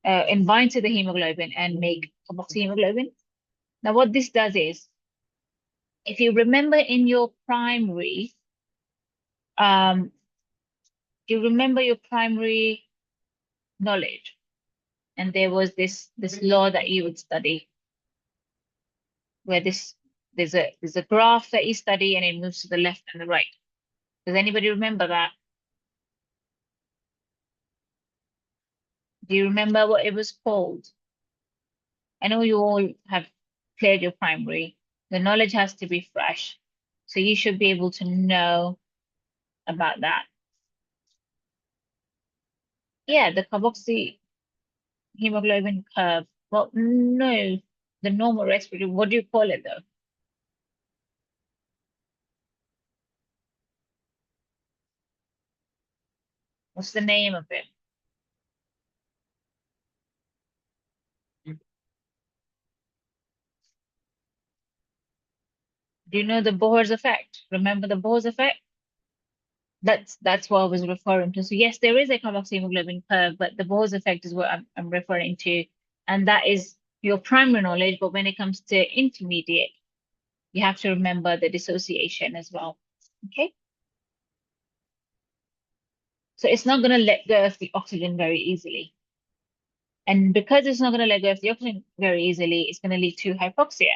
and bind to the hemoglobin and make carboxyhemoglobin. Now, what this does is, if you remember in your primary, um, you remember your primary knowledge, and there was this law that you would study, where there's a graph that you study and it moves to the left and the right. Does anybody remember that? Do you remember what it was called? I know you all have cleared your primary. The knowledge has to be fresh. So you should be able to know about that. Yeah, the carboxy hemoglobin curve. Well, no, the normal respiratory. What do you call it though? What's the name of it? Do you know the Bohr's effect? Remember the Bohr's effect? That's what I was referring to. So yes, there is a carboxyhemoglobin curve, but the Bohr's effect is what I'm referring to, and that is your primary knowledge. But when it comes to intermediate, you have to remember the dissociation as well. Okay, so it's not going to let go of the oxygen very easily, and because it's not going to let go of the oxygen very easily, it's going to lead to hypoxia.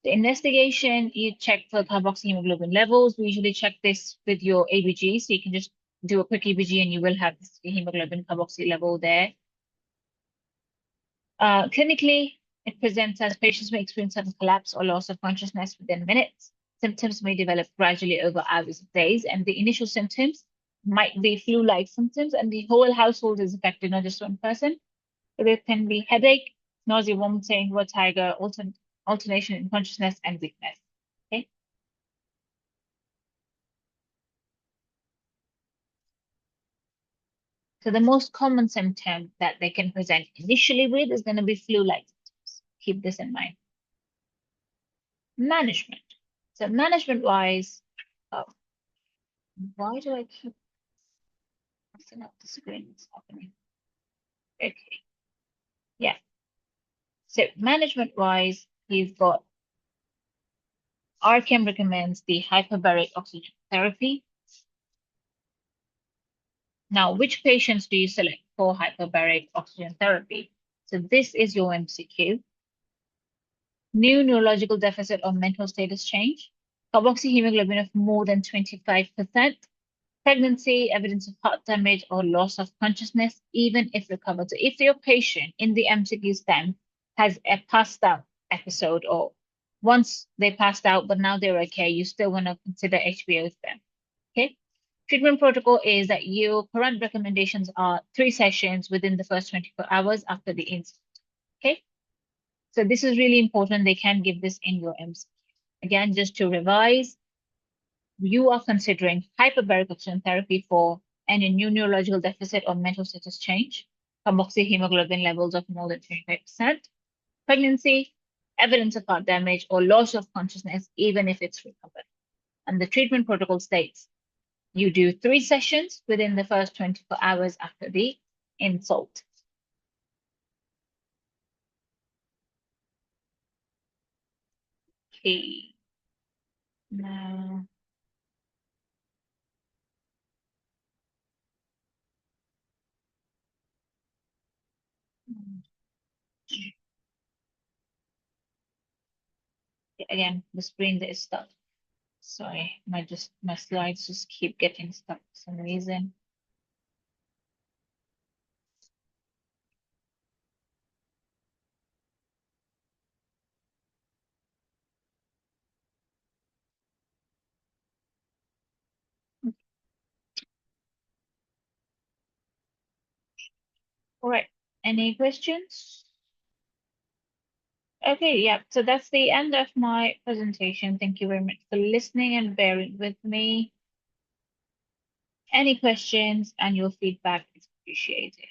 The investigation, you check for carboxyhemoglobin levels. We usually check this with your ABG, so you can just do a quick ABG and you will have this hemoglobin carboxy level there. Clinically, it presents as patients may experience sudden collapse or loss of consciousness within minutes. Symptoms may develop gradually over hours or days, and the initial symptoms might be flu-like symptoms, and the whole household is affected, not just one person. So there can be headache, nausea, vomiting, vertigo, alternation in consciousness, and weakness. Okay. So the most common symptom that they can present initially with is going to be flu-like symptoms. Keep this in mind. Management. So management-wise, oh, why do I keep messing up the screen? What's happening? Okay, yeah. So management-wise, you've got RChem recommends the hyperbaric oxygen therapy. Now, which patients do you select for hyperbaric oxygen therapy? So this is your MCQ. New neurological deficit or mental status change, carboxyhemoglobin of more than 25%, pregnancy, evidence of heart damage or loss of consciousness, even if recovered. So if your patient in the MCQ stem has a passed out episode, or once they passed out, but now they're okay, you still want to consider HBO stem. Okay. Treatment protocol is that your current recommendations are 3 sessions within the first 24 hours after the incident. Okay. So this is really important. They can give this in your MCQ. Again, just to revise, you are considering hyperbaric oxygen therapy for any new neurological deficit or mental status change, carboxyhemoglobin levels of more than 25%, pregnancy, evidence of heart damage, or loss of consciousness, even if it's recovered. And the treatment protocol states you do 3 sessions within the first 24 hours after the insult. Okay. Now, again, the screen is stuck. Sorry, my slides just keep getting stuck for some reason. All right. Any questions? Okay, yeah. So that's the end of my presentation. Thank you very much for listening and bearing with me. Any questions and your feedback is appreciated.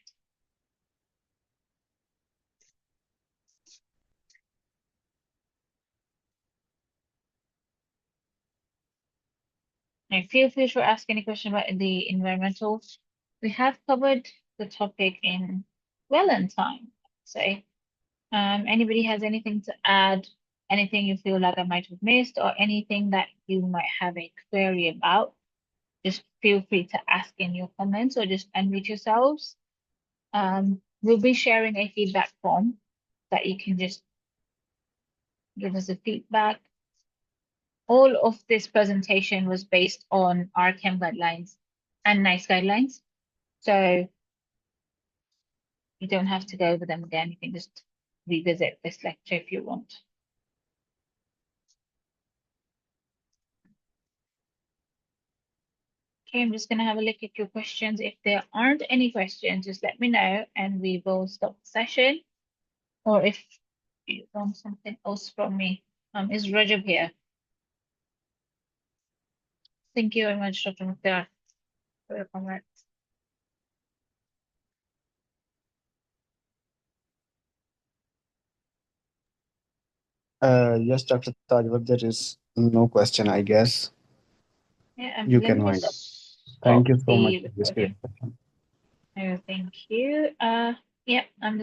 Now, feel free to ask any question about the environmental. We have covered the topic in well in time, I'd say. Anybody has anything to add, anything you feel like I might have missed, or anything that you might have a query about, just feel free to ask in your comments or just unmute yourselves. We'll be sharing a feedback form that you can just give us a feedback. All of this presentation was based on RChem guidelines and NICE guidelines. So you don't have to go over them again. You can just revisit this lecture if you want. Okay, I'm just going to have a look at your questions. If there aren't any questions, just let me know and we will stop the session. Or if you want something else from me, is Rajab here? Thank you very much, Dr. Mukhtar, for your comments. Yes, Dr. Tajwer, there is no question, I guess. Yeah, You let can me wind up. just Thank stop you so much the for this great recording. session. Oh, thank you. Yeah, I'm